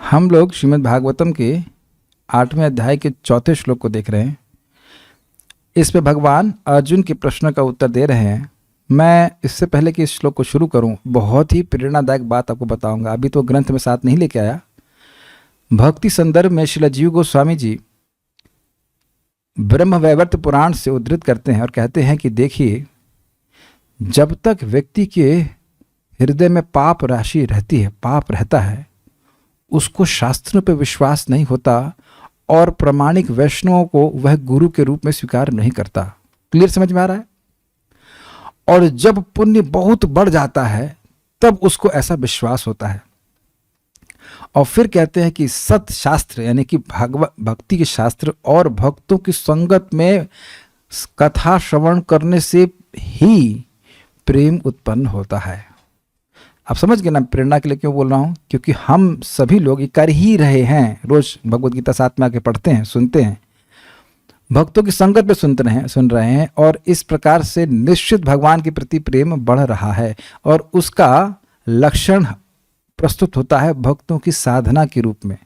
हम लोग श्रीमद् भागवतम के 8वें अध्याय के 4थे श्लोक को देख रहे हैं। इस पे भगवान अर्जुन के प्रश्न का उत्तर दे रहे हैं। मैं इससे पहले कि इस श्लोक को शुरू करूं, बहुत ही प्रेरणादायक बात आपको बताऊंगा। अभी तो ग्रंथ में साथ नहीं लेके आया। भक्ति संदर्भ में श्रील जीव गोस्वामी जी ब्रह्म वैवर्त पुराण से उद्धृत करते हैं और कहते हैं कि देखिए, जब तक व्यक्ति के हृदय में पाप राशि रहती है, पाप रहता है, उसको शास्त्रों पर विश्वास नहीं होता और प्रामाणिक वैष्णवों को वह गुरु के रूप में स्वीकार नहीं करता। क्लियर समझ में आ रहा है? और जब पुण्य बहुत बढ़ जाता है तब उसको ऐसा विश्वास होता है। और फिर कहते हैं कि सत शास्त्र यानी कि भक्ति के शास्त्र और भक्तों की संगत में कथा श्रवण करने से ही प्रेम उत्पन्न होता है। आप समझ गए ना प्रेरणा के लिए क्यों बोल रहा हूँ? क्योंकि हम सभी लोग ये कर ही रहे हैं। रोज भगवद गीता साथ में आके पढ़ते हैं, सुनते हैं, भक्तों की संगत में सुन रहे हैं और इस प्रकार से निश्चित भगवान के प्रति प्रेम बढ़ रहा है और उसका लक्षण प्रस्तुत होता है भक्तों की साधना के रूप में।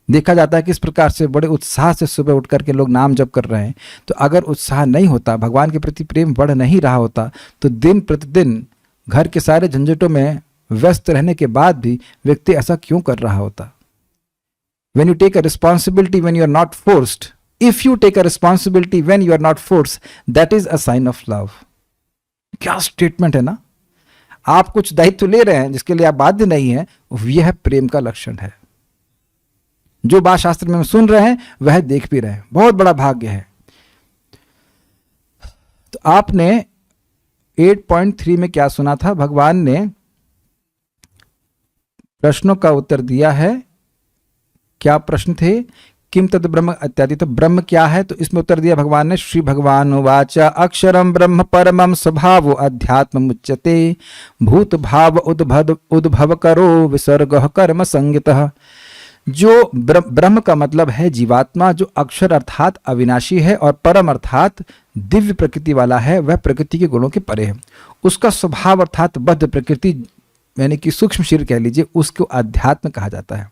देखा जाता है कि इस प्रकार से बड़े उत्साह से सुबह उठ करके लोग नाम जप कर रहे हैं। तो अगर उत्साह नहीं होता, भगवान के प्रति प्रेम बढ़ नहीं रहा होता, तो दिन प्रतिदिन घर के सारे झंझटों में व्यस्त रहने के बाद भी व्यक्ति ऐसा क्यों कर रहा होता? When you take a responsibility when you are not forced, if you take a responsibility when you are not forced, that is a sign of love. क्या स्टेटमेंट है ना? आप कुछ दायित्व ले रहे हैं जिसके लिए आप बाध्य नहीं है, यह प्रेम का लक्षण है। जो बात शास्त्र में सुन रहे हैं वह देख भी रहे हैं, बहुत बड़ा भाग्य है। तो आपने 8.3 में क्या सुना था? भगवान ने प्रश्नों का उत्तर दिया है। क्या प्रश्न थे? किम तद ब्रह्म इत्यादि। तो ब्रह्म क्या है? तो इसमें उत्तर दिया भगवान ने, श्री भगवान उवाच अक्षरम ब्रह्म परमम स्वभाव अध्यात्म मुच्यते भूत भाव उद्भव करो विसर्ग कर्म संगतः। जो ब्रह्म का मतलब है जीवात्मा, जो अक्षर अर्थात अविनाशी है और परम अर्थात दिव्य प्रकृति वाला है, वह प्रकृति के गुणों के परे है। उसका स्वभाव अर्थात बद्ध प्रकृति यानी कि सूक्ष्म शरीर कह लीजिए, उसको अध्यात्म कहा जाता है।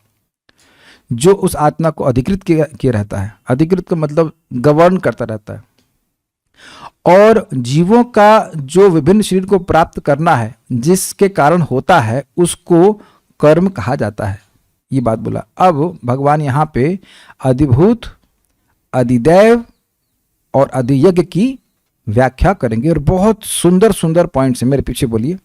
जो उस आत्मा को अधिकृत किया रहता है, अधिकृत का मतलब गवर्न करता रहता है। और जीवों का जो विभिन्न शरीर को प्राप्त करना है, जिसके कारण होता है, उसको कर्म कहा जाता है। ये बात बोला। अब भगवान यहाँ पे अधिभूत, अधिदैव और अधियज्ञ की व्याख्या करेंगे और बहुत सुंदर सुंदर पॉइंट्स हैं। मेरे पीछे बोलिए।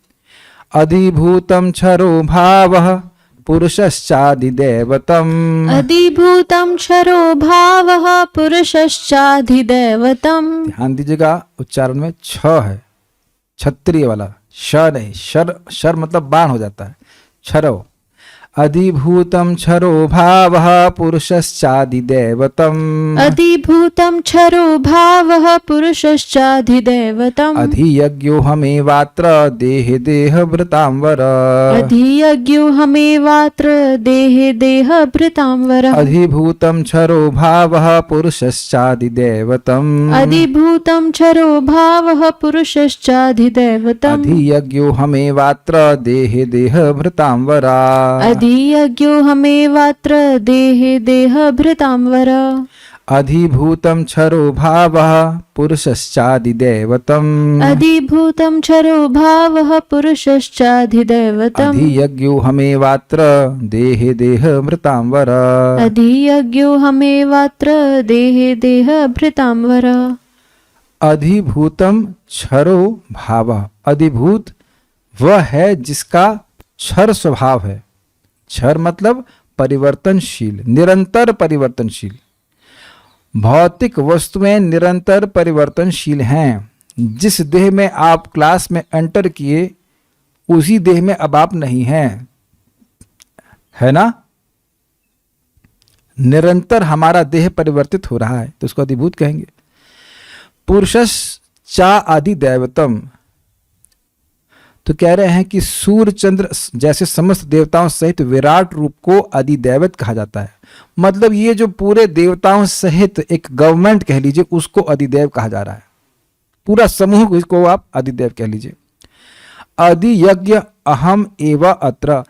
अधिभूतम क्षरो भावः पुरुषश्चाधिदैवतम्। अधिभूतम क्षरो भावः पुरुषश्चाधिदैवतम्। ध्यान दीजिएगा, उच्चारण में छ है, क्षत्रिय वाला, श नहीं। शर मतलब बाण हो जाता है। क्षरो। अधिभूतम क्षरो भावः पुरुषश्चाधिदैवतम्। अधिभूतम क्षरो भावः पुरुषश्चाधिदैवतम्। अधियज्ञोऽहमेवात्र देहे देहभृतांवर। अधियज्ञोऽहमेवात्र देहे देहभृतांवर। अधिभूतम क्षरो भावः पुरुषश्चाधिदैवतम्। अधिभूतम क्षरो भावः पुरुषश्चाधिदैवतम्। अधियज्ञोऽहमेवात्र देहे देहभृतांवर। अधियज्ञोऽहमेवात्र देहे देहभृतांवर। अधिभूतम क्षरो भावः पुरुषश्चाधिदैवतम्। अधिभूतम क्षरो भावः पुरुषश्चाधिदैवतम्। अधियज्ञोऽहमेवात्र देहे देहभृतांवर। अधियज्ञोऽहमेवात्र देहे देहभृतांवर। अधिभूतम क्षरो भावः। अधिभूत वह है जिसका क्षर स्वभाव है। क्षर मतलब परिवर्तनशील, निरंतर परिवर्तनशील। भौतिक वस्तुएं निरंतर परिवर्तनशील हैं। जिस देह में आप क्लास में एंटर किए, उसी देह में अब आप नहीं हैं, है ना? निरंतर हमारा देह परिवर्तित हो रहा है, तो उसको अधिभूत कहेंगे। पुरुषश्चा अधिदैवतम। तो कह रहे हैं कि सूर्य चंद्र जैसे समस्त देवताओं सहित विराट रूप को अधिदैवत कहा जाता है। मतलब ये जो पूरे देवताओं सहित एक गवर्नमेंट कह लीजिए, उसको अधिदैव कहा जा रहा है। पूरा समूह को आप अधिदैव कह लीजिए। अधियज्ञ अहम एव अत्र।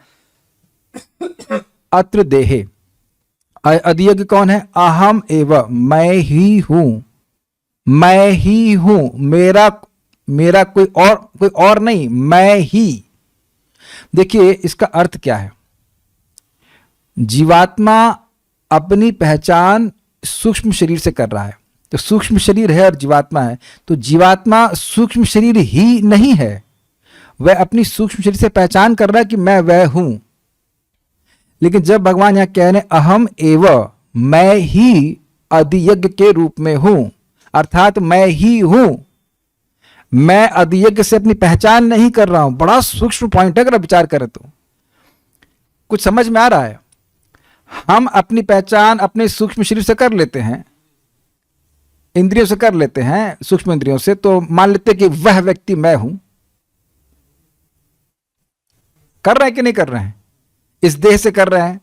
अत्र देहे। अधियज्ञ कौन है? अहम एव, मैं ही हूं, मैं ही हूं, मेरा कोई और नहीं, मैं ही। देखिए इसका अर्थ क्या है। जीवात्मा अपनी पहचान सूक्ष्म शरीर से कर रहा है, तो सूक्ष्म शरीर है और जीवात्मा है, तो जीवात्मा सूक्ष्म शरीर ही नहीं है, वह अपनी सूक्ष्म शरीर से पहचान कर रहा है कि मैं वह हूं। लेकिन जब भगवान यहां कह रहे हैं अहम एव, मैं ही अधियज्ञ के रूप में हूं, अर्थात मैं ही हूं, मैं अधियज्ञ से अपनी पहचान नहीं कर रहा हूं। बड़ा सूक्ष्म पॉइंट है, अगर आप विचार करें तो कुछ समझ में आ रहा है। हम अपनी पहचान अपने सूक्ष्म शरीर से कर लेते हैं, इंद्रियों से कर लेते हैं, सूक्ष्म इंद्रियों से, तो मान लेते हैं कि वह व्यक्ति मैं हूं। कर रहे हैं कि नहीं कर रहे हैं? इस देह से कर रहे हैं,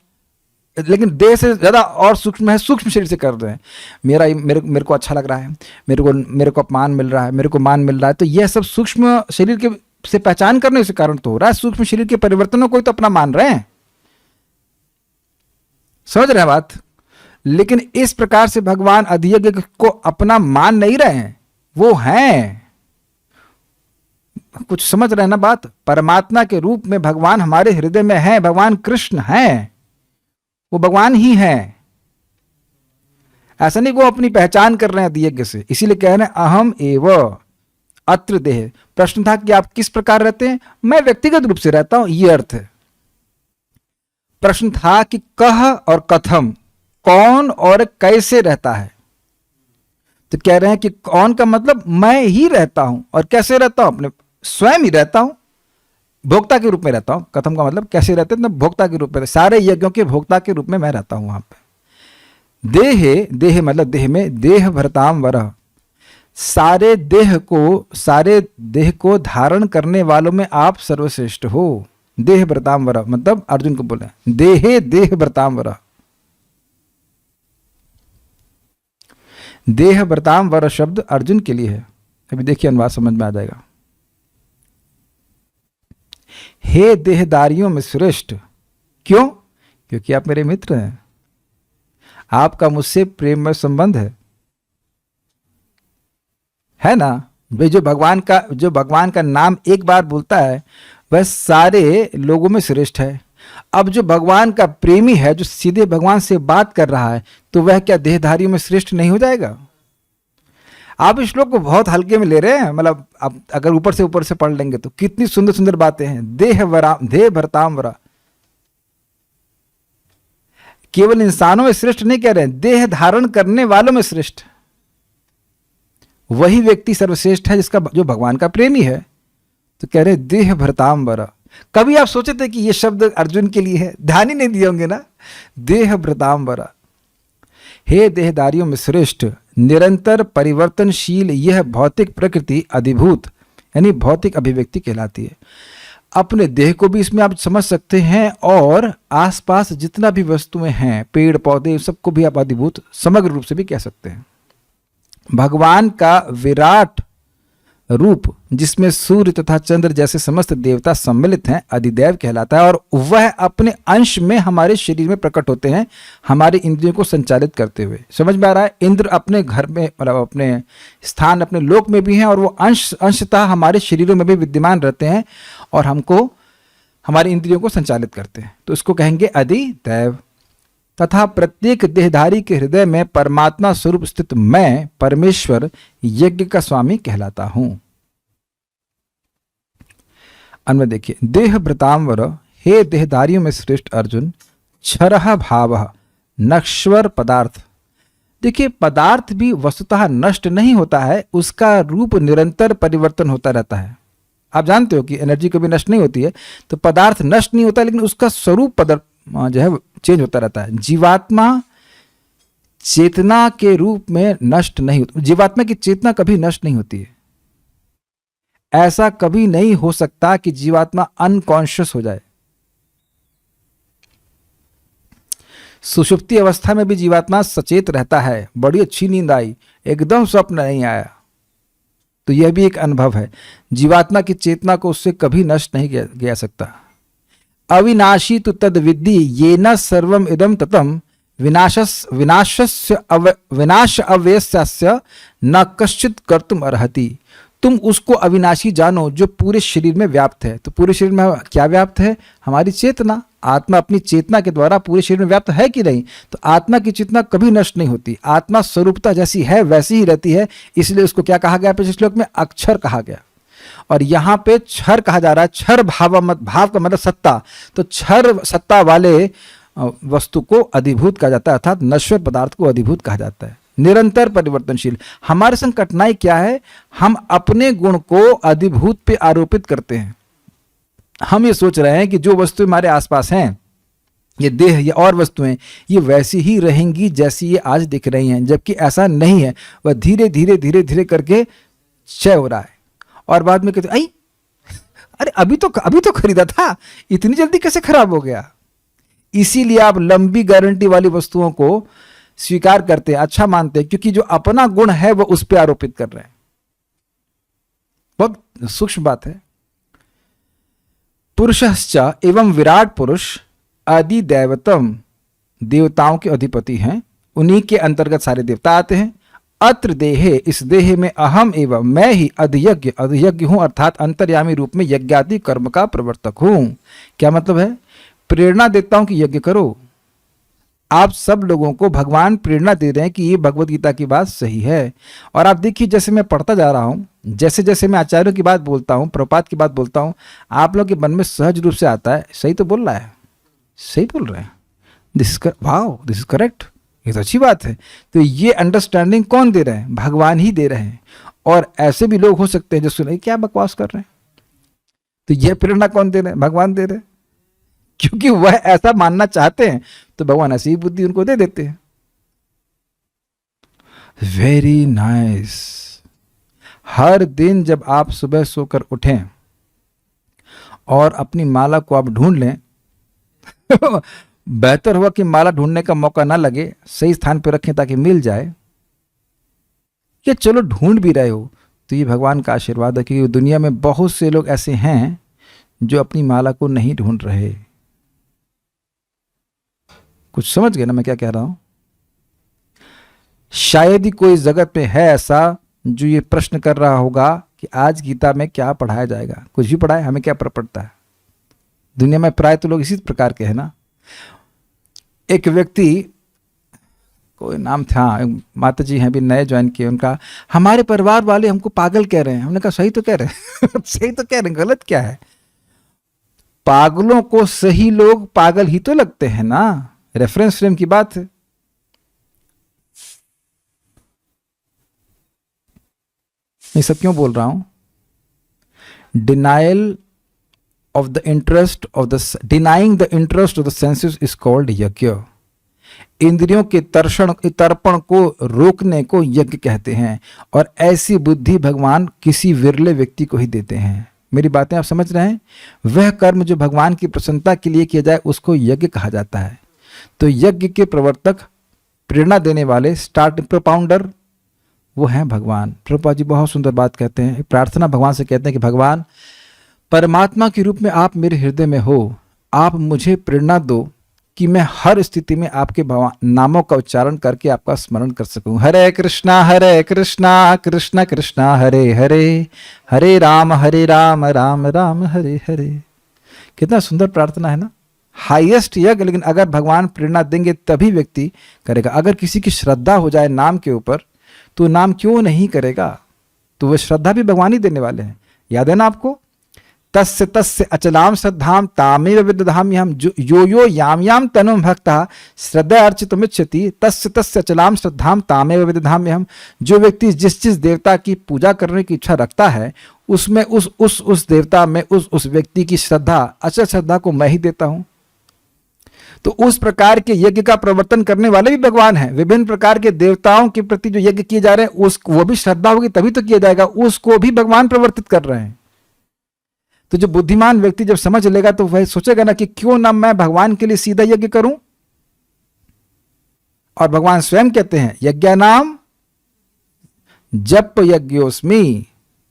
लेकिन देह से ज्यादा और सूक्ष्म है, सूक्ष्म शरीर से कर रहे हैं। मेरे को अच्छा लग रहा है, मेरे को अपमान मिल रहा है, मेरे को मान मिल रहा है, तो यह सब सूक्ष्म शरीर के से पहचान करने के कारण तो हो रहा है। सूक्ष्म शरीर के परिवर्तनों को तो अपना मान रहे हैं, समझ रहे हैं बात। लेकिन इस प्रकार से भगवान अधियज्ञ को अपना मान नहीं रहे हैं, वो हैं। कुछ समझ रहे हैं ना बात। परमात्मा के रूप में भगवान हमारे हृदय में है, भगवान कृष्ण हैं, वो भगवान ही हैं। ऐसा नहीं वो अपनी पहचान कर रहे हैं अधियज्ञ से, इसीलिए कह रहे हैं अहम एव अत्र देह। प्रश्न था कि आप किस प्रकार रहते हैं? मैं व्यक्तिगत रूप से रहता हूं, यह अर्थ है। प्रश्न था कि कह और कथम, कौन और कैसे रहता है? तो कह रहे हैं कि कौन का मतलब मैं ही रहता हूं, और कैसे रहता हूं? अपने स्वयं ही रहता हूं, भोक्ता के रूप में रहता हूं। कथम का मतलब कैसे रहते हैं? भोक्ता के रूप में, सारे यज्ञों के भोक्ता के रूप में मैं रहता हूं वहां पे। देह मतलब देह में, देह भरताम वरह, सारे देह को धारण करने वालों में आप सर्वश्रेष्ठ हो। देह भरताम वरह मतलब अर्जुन को बोले देह भरताम वरह। देह भरताम वरह शब्द अर्जुन के लिए है। अभी देखिए अनुवाद समझ में आ जाएगा। हे देहदारियों में श्रेष्ठ, क्यों? क्योंकि आप मेरे मित्र हैं, आपका मुझसे प्रेममय संबंध है ना। वे जो भगवान का नाम एक बार बोलता है वह सारे लोगों में श्रेष्ठ है। अब जो भगवान का प्रेमी है, जो सीधे भगवान से बात कर रहा है, तो वह क्या देहधारियों में श्रेष्ठ नहीं हो जाएगा? आप इस श्लोक को बहुत हल्के में ले रहे हैं, मतलब आप अगर ऊपर से पढ़ लेंगे तो कितनी सुंदर सुंदर बातें हैं। देह भरताम वरा, केवल इंसानों में श्रेष्ठ नहीं कह रहे हैं, देह धारण करने वालों में श्रेष्ठ। वही व्यक्ति सर्वश्रेष्ठ है जो भगवान का प्रेमी है। तो कह रहे देह भरताम वरा। कभी आप सोचे थे कि यह शब्द अर्जुन के लिए है? ध्यान ही नहीं दिए होंगे ना। देह भरताम वरा, हे देहदारियों में श्रेष्ठ, निरंतर परिवर्तनशील यह भौतिक प्रकृति अधिभूत यानी भौतिक अभिव्यक्ति कहलाती है। अपने देह को भी इसमें आप समझ सकते हैं, और आसपास जितना भी वस्तुएं हैं, पेड़ पौधे, सबको भी आप अधिभूत समग्र रूप से भी कह सकते हैं। भगवान का विराट रूप, जिसमें सूर्य तथा चंद्र जैसे समस्त देवता सम्मिलित हैं, अधिदैव कहलाता है, और वह अपने अंश में हमारे शरीर में प्रकट होते हैं, हमारे इंद्रियों को संचालित करते हुए। समझ में आ रहा है? इंद्र अपने घर में, मतलब अपने स्थान, अपने लोक में भी हैं, और वो अंशतः हमारे शरीरों में भी विद्यमान रहते हैं और हमको, हमारी इंद्रियों को संचालित करते हैं। तो इसको कहेंगे अधिदैव। तथा प्रत्येक देहधारी के हृदय में परमात्मा स्वरूप स्थित मैं परमेश्वर यज्ञ का स्वामी कहलाता हूं। अन्वय देखिए, देह भृतांवर, हे देहधारियों में श्रेष्ठ अर्जुन, क्षरः भावः नश्वर पदार्थ। देखिए पदार्थ भी वस्तुतः नष्ट नहीं होता है, उसका रूप निरंतर परिवर्तन होता रहता है। आप जानते हो कि एनर्जी कभी नष्ट नहीं होती है, तो पदार्थ नष्ट नहीं होता, लेकिन उसका स्वरूप जो है चेंज होता रहता है। जीवात्मा चेतना के रूप में नष्ट नहीं होती, जीवात्मा की चेतना कभी नष्ट नहीं होती है। ऐसा कभी नहीं हो सकता कि जीवात्मा अनकॉन्शियस हो जाए। सुषुप्ति अवस्था में भी जीवात्मा सचेत रहता है, बड़ी अच्छी नींद आई, एकदम स्वप्न नहीं आया, तो यह भी एक अनुभव है। जीवात्मा की चेतना को उससे कभी नष्ट नहीं किया जा सकता। अविनाशी तु तद विद्धि येन सर्वम इदम ततम विनाश अव्ययस्य न कश्चित कर्तुम अर्हति। तुम उसको अविनाशी जानो जो पूरे शरीर में व्याप्त है। तो पूरे शरीर में क्या व्याप्त है? हमारी चेतना। आत्मा अपनी चेतना के द्वारा पूरे शरीर में व्याप्त है कि नहीं? तो आत्मा की चेतना कभी नष्ट नहीं होती। आत्मा स्वरूपता जैसी है वैसी ही रहती है, इसलिए उसको क्या कहा गया? पिछले श्लोक में अक्षर कहा गया, और यहाँ पे क्षर कहा जा रहा है। क्षर भाव का मतलब सत्ता। तो क्षर सत्ता वाले वस्तु को अधिभूत कहा जाता है, अर्थात नश्वर पदार्थ को अधिभूत कहा जाता है, निरंतर परिवर्तनशील। हमारे संग कठिनाई क्या है? हम अपने गुण को अधिभूत पे आरोपित करते हैं। हम ये सोच रहे हैं कि जो वस्तुएं हमारे आसपास हैं, ये देह या और वस्तुएं, ये वैसी ही रहेंगी जैसी ये आज दिख रही हैं, जबकि ऐसा नहीं है। वह धीरे धीरे धीरे धीरे करके क्षय हो रहा है, और बाद में कहते आई अरे अभी तो खरीदा था, इतनी जल्दी कैसे खराब हो गया? इसीलिए आप लंबी गारंटी वाली वस्तुओं को स्वीकार करते हैं, अच्छा मानते हैं, क्योंकि जो अपना गुण है वो उस पर आरोपित कर रहे हैं। बहुत सूक्ष्म बात है। पुरुषश्च एवं विराट पुरुष आदि दैवतम, देवताओं के अधिपति हैं, उन्हीं के अंतर्गत सारे देवता आते हैं। अत्र देहे, इस देह में अहम एवं मैं ही अधियज्ञ हूं, अर्थात अंतर्यामी रूप में यज्ञादि कर्म का प्रवर्तक हूं। क्या मतलब है? प्रेरणा देता हूं कि यज्ञ करो। आप सब लोगों को भगवान प्रेरणा दे रहे हैं कि ये भगवत गीता की बात सही है। और आप देखिए, जैसे मैं पढ़ता जा रहा हूं, जैसे जैसे मैं आचार्यों की बात बोलता हूं, प्रपात की बात बोलता हूं, आप लोग के मन में सहज रूप से आता है, सही तो बोल रहा है, सही बोल रहे हैं, दिस इज करेक्ट, ये तो अच्छी बात है। तो ये अंडरस्टैंडिंग कौन दे रहे हैं? भगवान ही दे रहे हैं। और ऐसे भी लोग हो सकते हैं जो सुने क्या बकवास कर रहे हैं, तो ये प्रेरणा कौन दे रहे हैं? भगवान दे रहे हैं, क्योंकि वह ऐसा मानना चाहते हैं, तो भगवान ऐसी ही बुद्धि उनको दे देते हैं। Very nice. हर दिन जब आप सुबह सोकर उठें और अपनी माला को आप ढूंढ लें बेहतर हुआ कि माला ढूंढने का मौका ना लगे, सही स्थान पर रखें ताकि मिल जाए। ये चलो ढूंढ भी रहे हो तो ये भगवान का आशीर्वाद है, क्योंकि दुनिया में बहुत से लोग ऐसे हैं जो अपनी माला को नहीं ढूंढ रहे। कुछ समझ गए ना मैं क्या कह रहा हूं? शायद ही कोई जगत में है ऐसा जो ये प्रश्न कर रहा होगा कि आज गीता में क्या पढ़ाया जाएगा। कुछ भी पढ़ाए, हमें क्या फर्क पड़ता है? दुनिया में प्राय तो लोग इसी प्रकार के हैं ना। एक व्यक्ति, कोई नाम था, माता जी हैं भी नए ज्वाइन किए, उनका हमारे परिवार वाले हमको पागल कह रहे हैं। हमने कहा सही तो कह रहे हैं सही तो कह रहे हैं, गलत क्या है? पागलों को सही लोग पागल ही तो लगते हैं ना। रेफरेंस फ्रेम की बात है। मैं सब क्यों बोल रहा हूं? Denying the interest of the senses is called यज्ञ। इंद्रियों के तर्पण को रोकने को यज्ञ कहते हैं, और ऐसी बुद्धि भगवान किसी विरले व्यक्ति को ही देते हैं। मेरी बातें आप समझ रहे हैं? वह कर्म जो भगवान की प्रसन्नता के लिए किया जाए उसको यज्ञ कहा जाता है। तो यज्ञ के प्रवर्तक, प्रेरणा देने वाले, स्टार्ट प्रोपाउंडर, वो हैं भगवान। प्रभुपाद जी बहुत सुंदर बात कहते हैं, प्रार्थना भगवान से कहते हैं कि भगवान परमात्मा के रूप में आप मेरे हृदय में हो, आप मुझे प्रेरणा दो कि मैं हर स्थिति में आपके नामों का उच्चारण करके आपका स्मरण कर सकूं। हरे कृष्णा कृष्ण कृष्णा हरे हरे, हरे राम राम राम हरे हरे। कितना सुंदर प्रार्थना है ना, हाईएस्ट यज्ञ। लेकिन अगर भगवान प्रेरणा देंगे तभी व्यक्ति करेगा। अगर किसी की श्रद्धा हो जाए नाम के ऊपर तो नाम क्यों नहीं करेगा? तो वह श्रद्धा भी भगवान ही देने वाले हैं। याद है ना आपको? तस्य तस्य अचलाम श्रद्धाम तामेव विदधाम्यहम्, यो यो याम याम तनुम भक्तः श्रद्धा अर्चितुमिच्छति तस्य तस्य अचलाम श्रद्धाम तामेव विदधाम्यहम्। जो व्यक्ति जिस देवता की पूजा करने की इच्छा रखता है उसमें उस देवता में उस व्यक्ति की श्रद्धा, अचल श्रद्धा को मैं ही देता हूं। तो उस प्रकार के यज्ञ का प्रवर्तन करने वाले भी भगवान हैं। विभिन्न प्रकार के देवताओं के प्रति जो यज्ञ किए जा रहे हैं वो भी श्रद्धा होगी तभी तो किया जाएगा, उसको भी भगवान प्रवर्तित कर रहे हैं। तो जो बुद्धिमान व्यक्ति जब समझ लेगा तो वह सोचेगा ना कि क्यों ना मैं भगवान के लिए सीधा यज्ञ करूं। और भगवान स्वयं कहते हैं यज्ञानाम जप यज्ञोस्मि,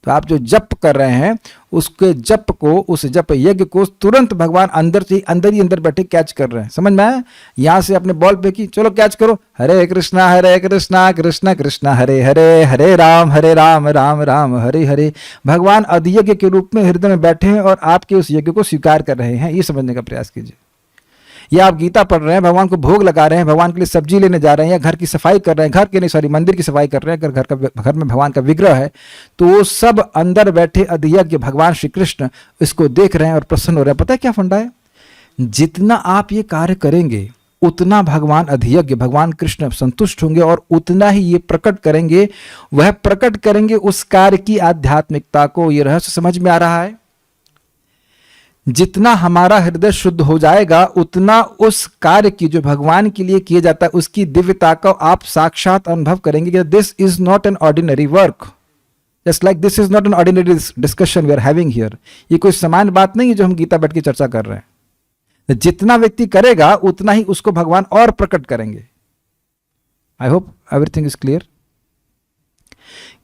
तो आप जो जप कर रहे हैं उसके जप को, उस जप यज्ञ को तुरंत भगवान अंदर से अंदर ही अंदर बैठे कैच कर रहे हैं। समझ में आया? यहां से अपने बॉल पे की, चलो कैच करो, हरे कृष्णा कृष्ण कृष्ण हरे हरे, हरे राम राम राम हरे हरे। भगवान अधियज्ञ के रूप में हृदय में बैठे हैं और आपके उस यज्ञ को स्वीकार कर रहे हैं, ये समझने का प्रयास कीजिए। या आप गीता पढ़ रहे हैं, भगवान को भोग लगा रहे हैं, भगवान के लिए सब्जी लेने जा रहे हैं, या घर की सफाई कर रहे हैं, घर के नहीं सॉरी मंदिर की सफाई कर रहे हैं, अगर घर में भगवान का विग्रह है तो वो सब अंदर बैठे अधियज्ञ भगवान श्री कृष्ण इसको देख रहे हैं और प्रसन्न हो रहे हैं। पता है क्या फंडा है? जितना आप ये कार्य करेंगे उतना भगवान अधियज्ञ भगवान कृष्ण संतुष्ट होंगे और उतना ही ये प्रकट करेंगे, वह प्रकट करेंगे उस कार्य की आध्यात्मिकता को। ये रहस्य समझ में आ रहा है? जितना हमारा हृदय शुद्ध हो जाएगा उतना उस कार्य की जो भगवान के लिए किया जाता है उसकी दिव्यता को आप साक्षात अनुभव करेंगे कि this is not an ordinary work, just like this is not an ordinary discussion we are having here. ये कोई सामान्य बात नहीं है जो हम गीता बैठ के चर्चा कर रहे हैं। जितना व्यक्ति करेगा उतना ही उसको भगवान और प्रकट करेंगे। I hope everything is clear.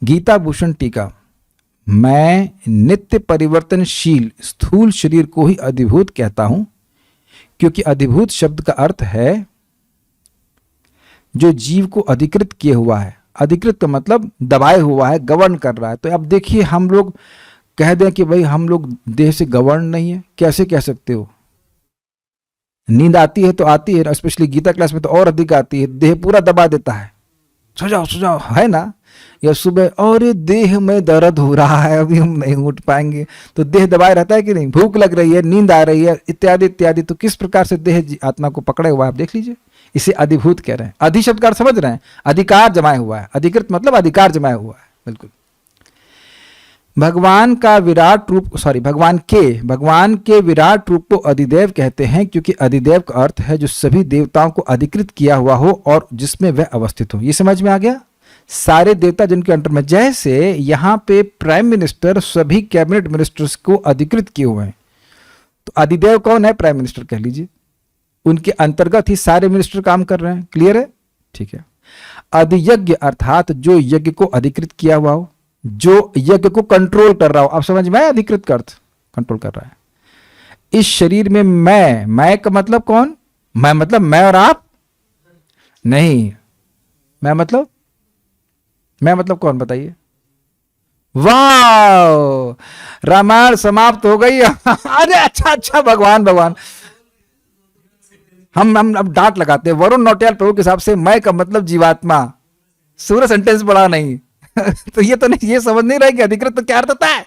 Gita Bhushan टीका, मैं नित्य परिवर्तनशील स्थूल शरीर को ही अधिभूत कहता हूं, क्योंकि अधिभूत शब्द का अर्थ है जो जीव को अधिकृत किए हुआ है। अधिकृत का मतलब दबाए हुआ है, गवर्न कर रहा है। तो अब देखिए, हम लोग कह दें कि भाई हम लोग देह से गवर्न नहीं है, कैसे कह सकते हो? नींद आती है तो आती है, स्पेशली गीता क्लास में तो और अधिक आती है, देह पूरा दबा देता है, सो जाओ, है ना? या सुबह और देह में दर्द हो रहा है, अभी हम नहीं उठ पाएंगे, तो देह दबाए रहता है कि नहीं? भूख लग रही है, नींद आ रही है, इत्यादि इत्यादि। तो किस प्रकार से देह आत्मा को पकड़े हुआ है, आप देख लीजिए। इसे अधिभूत कह रहे हैं। अधि शब्द का अर्थ समझ रहे हैं? अधिकार जमाया हुआ है, अधिकृत मतलब अधिकार जमाया हुआ है। बिल्कुल। भगवान के विराट रूप को अधिदेव कहते हैं, क्योंकि अधिदेव का अर्थ है जो सभी देवताओं को अधिकृत किया हुआ हो और जिसमें वह अवस्थित हो। ये समझ में आ गया? सारे देवता जिनके अंडर में, जैसे यहां पे प्राइम मिनिस्टर सभी कैबिनेट मिनिस्टर्स को अधिकृत किए हुए हैं, तो अधिदेव कौन है? प्राइम मिनिस्टर कह लीजिए। उनके अंतर्गत ही सारे मिनिस्टर काम कर रहे हैं। क्लियर है? ठीक है। अधियज्ञ अर्थात जो यज्ञ को अधिकृत किया हुआ हो, जो यज्ञ को कंट्रोल कर रहा हो। आप समझ में? अधिकृत का अर्थ कंट्रोल कर रहा है। इस शरीर में मैं का मतलब कौन? मैं मतलब मैं और आप नहीं। मैं मतलब कौन? बताइए। वाह, रामायण समाप्त हो गई। अरे अच्छा, भगवान हम अब डांट लगाते हैं। वरुण नौटियाल प्रभु के हिसाब से मैं का मतलब जीवात्मा। सूर्य सेंटेंस पढ़ा नहीं। तो ये समझ नहीं रहा कि अधिकृत तो क्या अर्थ होता है?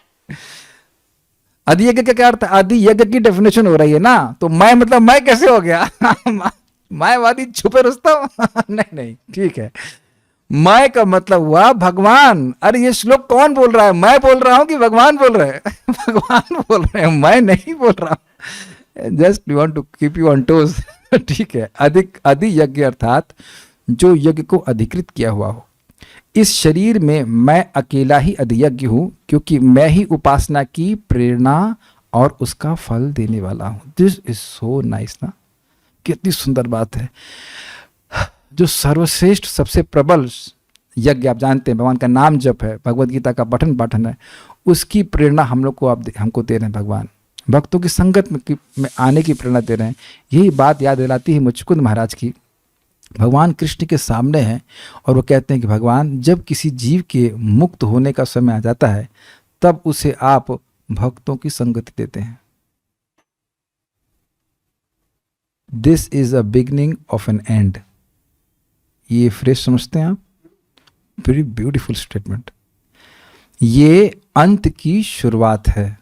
अधियज्ञ का क्या अर्थ है? अधियज्ञ की डेफिनेशन हो रही है ना, तो मैं मतलब मैं कैसे हो गया? मायावादी छुपे रुस्तम। नहीं, ठीक है। मैं का मतलब हुआ भगवान। अरे ये श्लोक कौन बोल रहा है? मैं बोल रहा हूं कि भगवान बोल रहे हैं? भगवान बोल रहे हैं, मैं नहीं बोल रहा हूं। Just want to keep you on toes. ठीक है। अधियज्ञ अर्थात जो यज्ञ को अधिकृत किया हुआ हो। इस शरीर में मैं अकेला ही अधियज्ञ हूं, क्योंकि मैं ही उपासना की प्रेरणा और उसका फल देने वाला हूं। दिस इज सो नाइस ना, कितनी सुंदर बात है। जो सर्वश्रेष्ठ सबसे प्रबल यज्ञ आप जानते हैं, भगवान का नाम जप है, भगवत गीता का पठन पाठन है, उसकी प्रेरणा हम लोग को हमको दे रहे हैं। भगवान भक्तों की संगत में आने की प्रेरणा दे रहे हैं। यही बात याद दिलाती है मुचकुंद महाराज की। भगवान कृष्ण के सामने हैं और वो कहते हैं कि भगवान, जब किसी जीव के मुक्त होने का समय आ जाता है तब उसे आप भक्तों की संगति देते हैं। This is a beginning of an end. ये फ्रेज समझते हैं आप? Very beautiful statement. ये अंत की शुरुआत है।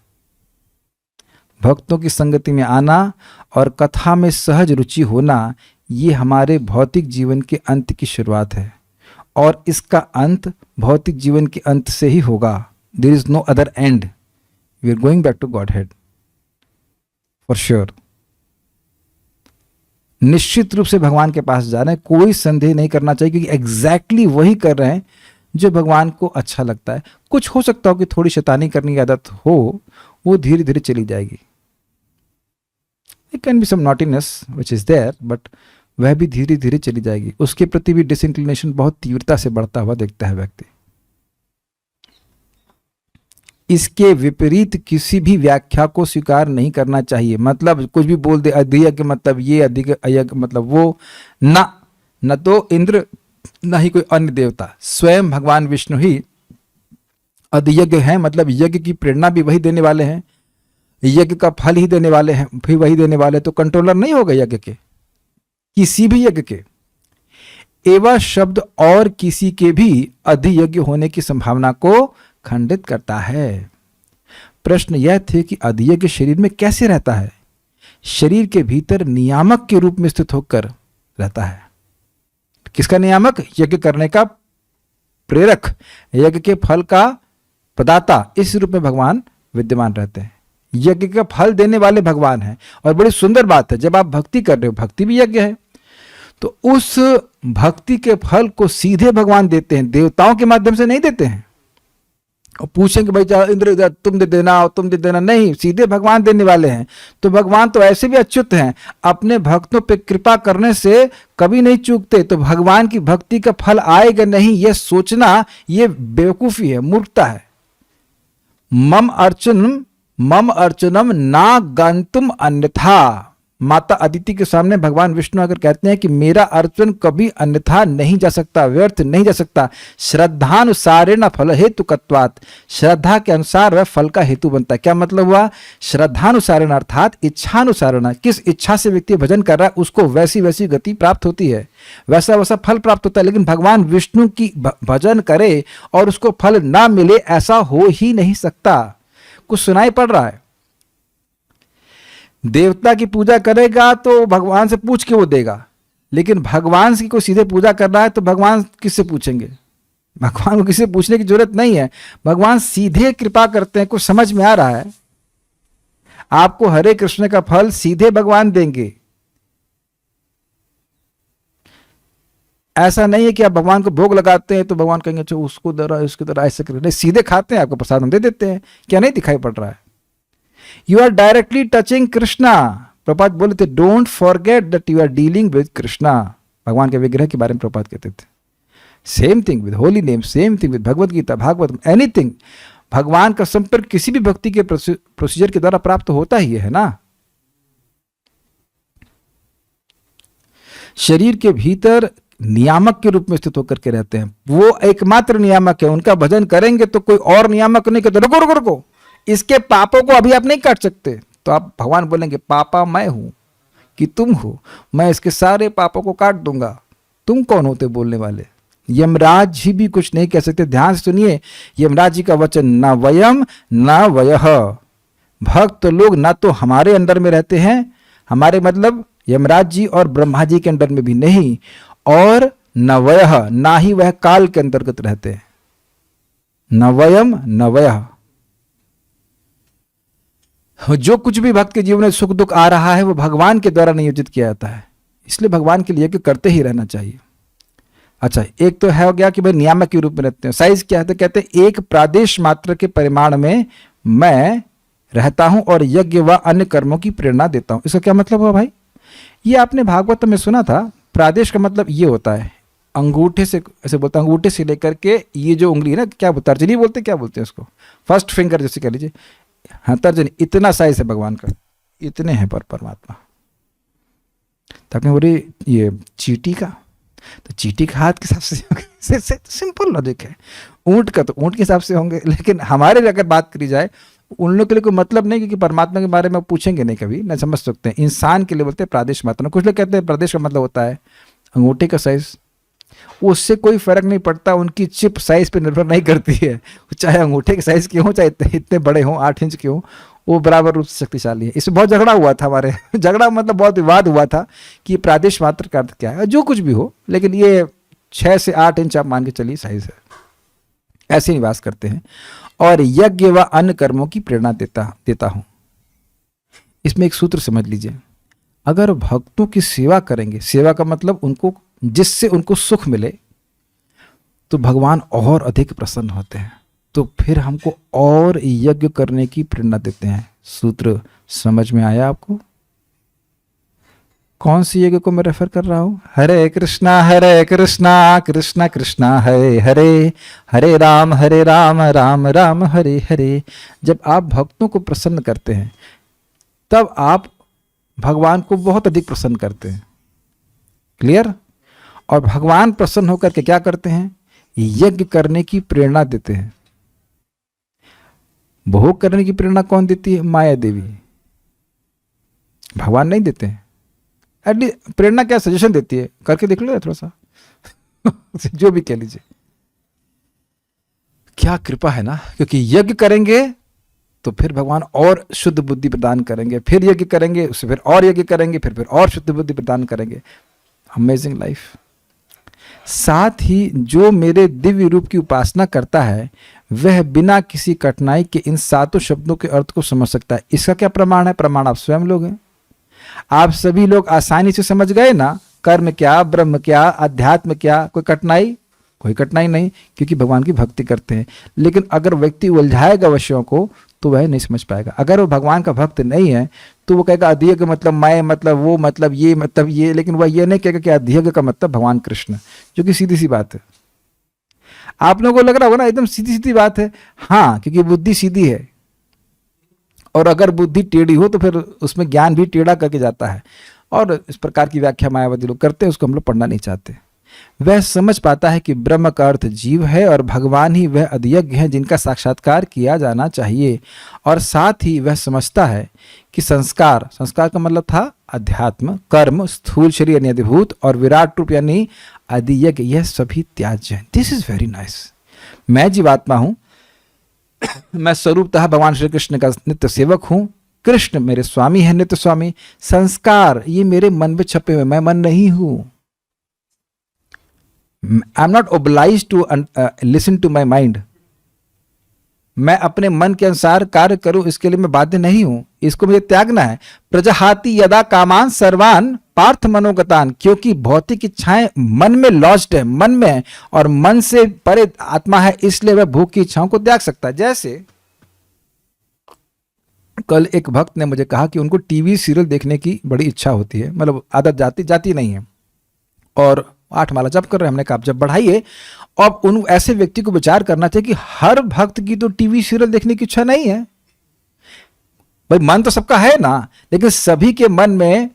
भक्तों की संगति में आना और कथा में सहज रुचि होना, ये हमारे भौतिक जीवन के अंत की शुरुआत है, और इसका अंत भौतिक जीवन के अंत से ही होगा। There is no other end. We are going back to Godhead for sure. निश्चित रूप से भगवान के पास जा रहे हैं, कोई संदेह नहीं करना चाहिए, क्योंकि एग्जैक्टली वही कर रहे हैं जो भगवान को अच्छा लगता है। कुछ हो सकता हो कि थोड़ी शैतानी करने की आदत हो, वो धीरे धीरे चली जाएगी। It can be some naughtiness which is there, but वह भी धीरे धीरे चली जाएगी। उसके प्रति भी डिसइंक्लिनेशन बहुत तीव्रता से बढ़ता हुआ देखता है व्यक्ति। इसके विपरीत किसी भी व्याख्या को स्वीकार नहीं करना चाहिए। मतलब कुछ भी बोल दे, अधियज्ञ मतलब ये, अधिक अयज्ञ मतलब वो, न तो इंद्र न ही कोई अन्य देवता, स्वयं भगवान विष्णु ही अधियज्ञ हैं। मतलब यज्ञ की प्रेरणा भी वही देने वाले हैं, यज्ञ का फल ही देने वाले हैं, भी वही देने वाले। तो कंट्रोलर नहीं होगा यज्ञ के, किसी भी यज्ञ के। एवं शब्द और किसी के भी अधियज्ञ होने की संभावना को खंडित करता है। प्रश्न यह थे कि अधियज्ञ शरीर में कैसे रहता है? शरीर के भीतर नियामक के रूप में स्थित होकर रहता है। किसका नियामक? यज्ञ करने का प्रेरक, यज्ञ के फल का प्रदाता, इस रूप में भगवान विद्यमान रहते हैं। यज्ञ का फल देने वाले भगवान हैं। और बड़ी सुंदर बात है, जब आप भक्ति कर रहे हो, भक्ति भी यज्ञ है, तो उस भक्ति के फल को सीधे भगवान देते हैं, देवताओं के माध्यम से नहीं देते हैं। और पूछेंगे भाई इंद्र तुम दे देना और तुम दे देना, नहीं, सीधे भगवान देने वाले हैं। तो भगवान तो ऐसे भी अच्युत हैं, अपने भक्तों पे कृपा करने से कभी नहीं चूकते। तो भगवान की भक्ति का फल आएगा नहीं, यह सोचना ये बेवकूफी है, मूर्खता है। मम अर्चनम ना गंतुम अन्यथा। माता अदिति के सामने भगवान विष्णु अगर कहते हैं कि मेरा अर्चन कभी अन्यथा नहीं जा सकता, व्यर्थ नहीं जा सकता, श्रद्धानुसारेण फल हेतुकत्वात्, श्रद्धा के अनुसार वह फल का हेतु बनता है। क्या मतलब हुआ? श्रद्धानुसारेण अर्थात इच्छानुसारेण, किस इच्छा से व्यक्ति भजन कर रहा है उसको वैसी वैसी गति प्राप्त होती है, वैसा वैसा फल प्राप्त होता है। लेकिन भगवान विष्णु की भजन करे और उसको फल ना मिले, ऐसा हो ही नहीं सकता। कुछ सुनाई पड़ रहा है? देवता की पूजा करेगा तो भगवान से पूछ के वो देगा, लेकिन भगवान की कोई सीधे पूजा कर रहा है तो भगवान किससे पूछेंगे? भगवान को किसी से पूछने की जरूरत नहीं है, भगवान सीधे कृपा करते हैं। कुछ समझ में आ रहा है? आपको हरे कृष्ण का फल सीधे भगवान देंगे। ऐसा नहीं है कि आप भगवान को भोग लगाते हैं तो भगवान कहेंगे अच्छा उसको दे रहा है, उसकी तरह ऐसे करें। नहीं, सीधे खाते हैं, आपको प्रसाद हम दे देते हैं। क्या नहीं दिखाई पड़ रहा है? You are directly touching Krishna. Prabhupada बोले थे don't forget that you are dealing with Krishna. भगवान के विग्रह के बारे में प्रभुपाद कहते थे। Same thing with holy name, same thing with Bhagavad Gita, Bhagavat, anything. भगवान का संपर्क किसी भी भक्ति के प्रोसीजर के द्वारा प्राप्त होता ही है ना। शरीर के भीतर नियामक के रूप में स्थित होकर के रहते हैं, वो एकमात्र नियामक है। उनका भजन करेंगे तो कोई और नियामक नहीं कहते रुको रुको रुको, इसके पापों को अभी आप नहीं काट सकते। तो आप भगवान बोलेंगे पापा मैं हूं कि तुम हो, मैं इसके सारे पापों को काट दूंगा। तुम कौन होते बोलने वाले? यमराज जी भी कुछ नहीं कह सकते। ध्यान से सुनिए यमराज जी का वचन, ना वयम ना वयः। भक्त लोग ना तो हमारे अंडर में रहते हैं, हमारे मतलब यमराज जी और ब्रह्मा जी के अंडर में भी नहीं, और न वयः, ना ही वह काल के अंतर्गत रहते हैं। न वयम न वयः। जो कुछ भी भक्त के जीवन में सुख दुख आ रहा है वो भगवान के द्वारा नियोजित किया जाता है, इसलिए भगवान के लिए करते ही रहना चाहिए। अच्छा, एक तो है हो गया कि भाई नियामक के रूप में रहते हैं। साइज क्या है? तो कहते हैं एक प्रादेश मात्र के परिमाण में मैं रहता हूं और यज्ञ व अन्य कर्मों की प्रेरणा देता हूं। इसका क्या मतलब हुआ भाई? ये आपने भागवत में सुना था। प्रादेश का मतलब ये होता है अंगूठे से, ऐसे बोलते हैं अंगूठे से लेकर के ये जो उंगली है ना, क्या तर्जनी बोलते, क्या बोलते हैं उसको, फर्स्ट फिंगर जैसे कह लीजिए, हाँ तर्जनी, इतना साइज है भगवान का, इतने हैं पर परमात्मा। तो आपने बोले ये चींटी का, तो चींटी का हाथ के हिसाब से सिंपल लॉजिक है। ऊंट का तो ऊंट के हिसाब से होंगे, लेकिन हमारे अगर बात करी जाए उन लोगों के लिए कोई मतलब नहीं, क्योंकि परमात्मा के बारे में पूछेंगे नहीं, कभी न समझ सकते हैं। इंसान के लिए बोलते हैं प्रादेश मात्र। कुछ लोग कहते हैं प्रदेश का मतलब होता है अंगूठे का साइज, उससे कोई फर्क नहीं पड़ता, उनकी चिप साइज पे निर्भर नहीं करती है, चाहे अंगूठे के साइज के हों चाहे इतने बड़े हों, 8 इंच के हों, वो बराबर रूप से शक्तिशाली है। इसमें बहुत झगड़ा हुआ था हमारे झगड़ा मतलब बहुत विवाद हुआ था कि प्रादेश मात्र का अर्थ क्या है। जो कुछ भी हो, लेकिन ये 6 से 8 इंच आप मान के चलिए साइज है, ऐसे निवास करते हैं। और यज्ञ व अन्य कर्मों की प्रेरणा देता हूं। इसमें एक सूत्र समझ लीजिए, अगर भक्तों की सेवा करेंगे, सेवा का मतलब उनको जिससे उनको सुख मिले, तो भगवान और अधिक प्रसन्न होते हैं, तो फिर हमको और यज्ञ करने की प्रेरणा देते हैं। सूत्र समझ में आया आपको? कौन सी यज्ञ को मैं रेफर कर रहा हूं? हरे कृष्णा कृष्णा कृष्णा हरे हरे, हरे राम राम राम हरे हरे। जब आप भक्तों को प्रसन्न करते हैं तब आप भगवान को बहुत अधिक प्रसन्न करते हैं। क्लियर? और भगवान प्रसन्न होकर के क्या करते हैं? यज्ञ करने की प्रेरणा देते हैं। भोग करने की प्रेरणा कौन देती है? माया देवी। भगवान नहीं देते हैं। एटलीस्ट प्रेरणा क्या, सजेशन देती है, करके देख लो थोड़ा सा जो भी कह लीजिए। क्या कृपा है ना, क्योंकि यज्ञ करेंगे तो फिर भगवान और शुद्ध बुद्धि प्रदान करेंगे, फिर यज्ञ करेंगे, उससे फिर और यज्ञ करेंगे, फिर और शुद्ध बुद्धि प्रदान करेंगे। Amazing life. साथ ही जो मेरे दिव्य रूप की उपासना करता है वह बिना किसी कठिनाई के इन सातों शब्दों के अर्थ को समझ सकता है। इसका क्या प्रमाण है? प्रमाण आप स्वयं लोग हैं। आप सभी लोग आसानी से समझ गए ना, कर्म क्या, ब्रह्म क्या, अध्यात्म क्या। कोई कठिनाई? कोई कठिनाई नहीं, क्योंकि भगवान की भक्ति करते हैं। लेकिन अगर व्यक्ति उलझाएगा विषयों को तो वह नहीं समझ पाएगा। अगर वो भगवान का भक्त नहीं है तो वो कहेगा अध्यय मतलब मैं, मतलब वो, मतलब ये, लेकिन वह ये नहीं कहेगा कि अध्यय का मतलब भगवान कृष्ण, जो कि सीधी सी बात है। आप लोगों को लग रहा होगा ना एकदम सीधी सीधी बात है। हाँ, क्योंकि बुद्धि सीधी है, और अगर बुद्धि टेढ़ी हो तो फिर उसमें ज्ञान भी टेढ़ा करके जाता है। और इस प्रकार की व्याख्या मायावादी लोग करते हैं, उसको हम लोग पढ़ना नहीं चाहते। वह समझ पाता है कि ब्रह्म का अर्थ जीव है और भगवान ही वह अधियज्ञ है जिनका साक्षात्कार किया जाना चाहिए। और साथ ही वह समझता है कि संस्कार का मतलब था अध्यात्म, कर्म, स्थूल शरीर यानी अधिभूत, और विराट रूप यानी अधियज्ञ, यह सभी त्याज्य है। This is very nice. मैं जीवात्मा हूं, मैं स्वरूपतः भगवान श्री कृष्ण का नित्य सेवक हूं। कृष्ण मेरे स्वामी है, नित्य स्वामी। संस्कार ये मेरे मन में छपे हुए, मैं मन नहीं हूं। I am not oblige to listen to my mind. मैं अपने मन के अनुसार कार्य करूं, इसके लिए मैं बाध्य नहीं हूं। इसको मुझे त्यागना है। प्रजहाति यदा कामान सर्वान पार्थ मनोगतान, क्योंकि भौतिक इच्छाएं मन में लॉज्ड है, मन में है, और मन से परे आत्मा है, इसलिए वह भोग की इच्छाओं को त्याग सकता है। जैसे कल एक भक्त ने मुझे कहा कि उनको टीवी सीरियल देखने की बड़ी इच्छा होती है, मतलब आदत जाती नहीं है, और 8 माला जप कर रहे हैं। हमने कहा जब बढ़ाइए। अब उन ऐसे व्यक्ति को विचार करना चाहिए कि हर भक्त की तो टीवी सीरियल देखने की इच्छा नहीं है। भाई मन तो सबका है ना, लेकिन सभी के मन में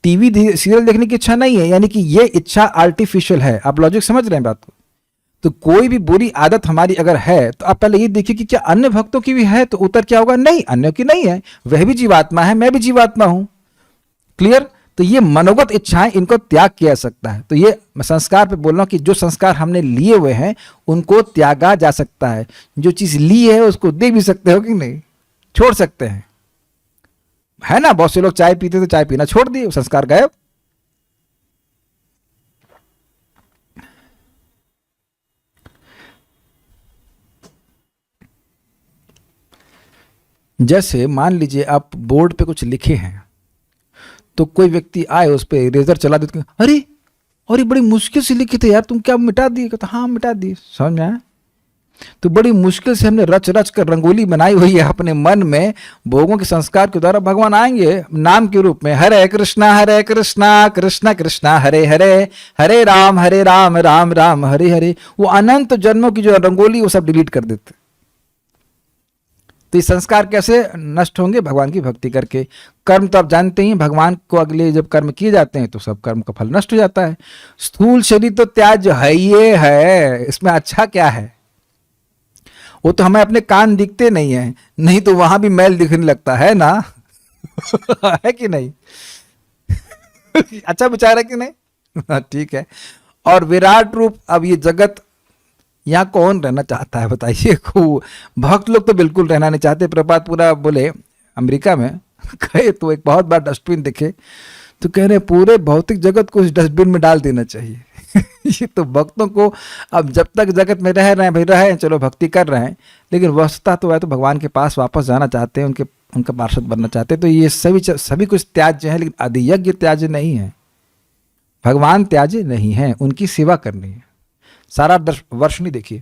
टीवी सीरियल देखने की इच्छा नहीं है, यानी कि ये इच्छा आर्टिफिशियल है। आप लॉजिक समझ रहे हैं बात को? तो कोई भी बुरी आदत हमारी अगर है तो आप पहले ये देखिए कि क्या अन्य भक्तों की भी है, तो उत्तर क्या होगा? नहीं, अन्यों की नहीं है। वह भी जीवात्मा है, मैं भी जीवात्मा हूं। क्लियर? तो ये मनोगत इच्छाएं, इनको त्याग किया जा सकता है। तो ये मैं संस्कार पे बोल रहा हूं कि जो संस्कार हमने लिए हुए हैं उनको त्यागा जा सकता है। जो चीज ली है उसको दे भी सकते हो कि नहीं, छोड़ सकते हैं, है ना? बहुत से लोग चाय पीते तो चाय पीना छोड़ दिए, संस्कार गायब। जैसे मान लीजिए आप बोर्ड पे कुछ लिखे हैं, तो कोई व्यक्ति आए उस पर इरेजर चला दे, अरे और ये बड़ी मुश्किल से लिखे थे यार, तुम क्या मिटा दिए? कहता हाँ मिटा दिए। समझ में आया? तो बड़ी मुश्किल से हमने रच रच कर रंगोली बनाई हुई है अपने मन में। भोगों के संस्कार के द्वारा भगवान आएंगे नाम के रूप में। हरे कृष्णा कृष्ण कृष्णा हरे हरे, हरे राम राम राम हरे हरे। वो अनंत जन्मों की जो रंगोली वो सब डिलीट कर देते। तो ये संस्कार कैसे नष्ट होंगे? भगवान की भक्ति करके। कर्म तो आप जानते ही, भगवान को अगले जब कर्म किए जाते हैं तो सब कर्म का फल नष्ट हो जाता है। स्थूल शरीर तो त्याज्य है, ये है, इसमें अच्छा क्या है? वो तो हमें अपने कान दिखते नहीं है, नहीं तो वहां भी मैल दिखने लगता है ना है कि नहीं? अच्छा विचार है कि नहीं? ठीक है। और विराट रूप, अब ये जगत, यहाँ कौन रहना चाहता है बताइए? भक्त लोग तो बिल्कुल रहना नहीं चाहते। प्रपात पूरा बोले अमेरिका में गए तो एक बहुत बड़ा डस्टबिन दिखे, तो कह रहे पूरे भौतिक जगत को इस डस्टबिन में डाल देना चाहिए। ये तो भक्तों को, अब जब तक जगत में रह रहे हैं भाई रहे, चलो भक्ति कर रहे हैं, लेकिन वस्तुतः तो वह तो भगवान के पास वापस जाना चाहते हैं, उनका पार्षद बनना चाहते हैं। तो ये सभी कुछ त्याज्य है, लेकिन अधियज्ञ त्याज्य नहीं है। भगवान त्याज्य नहीं है, उनकी सेवा करनी है। सारा वर्ष नहीं देखिए,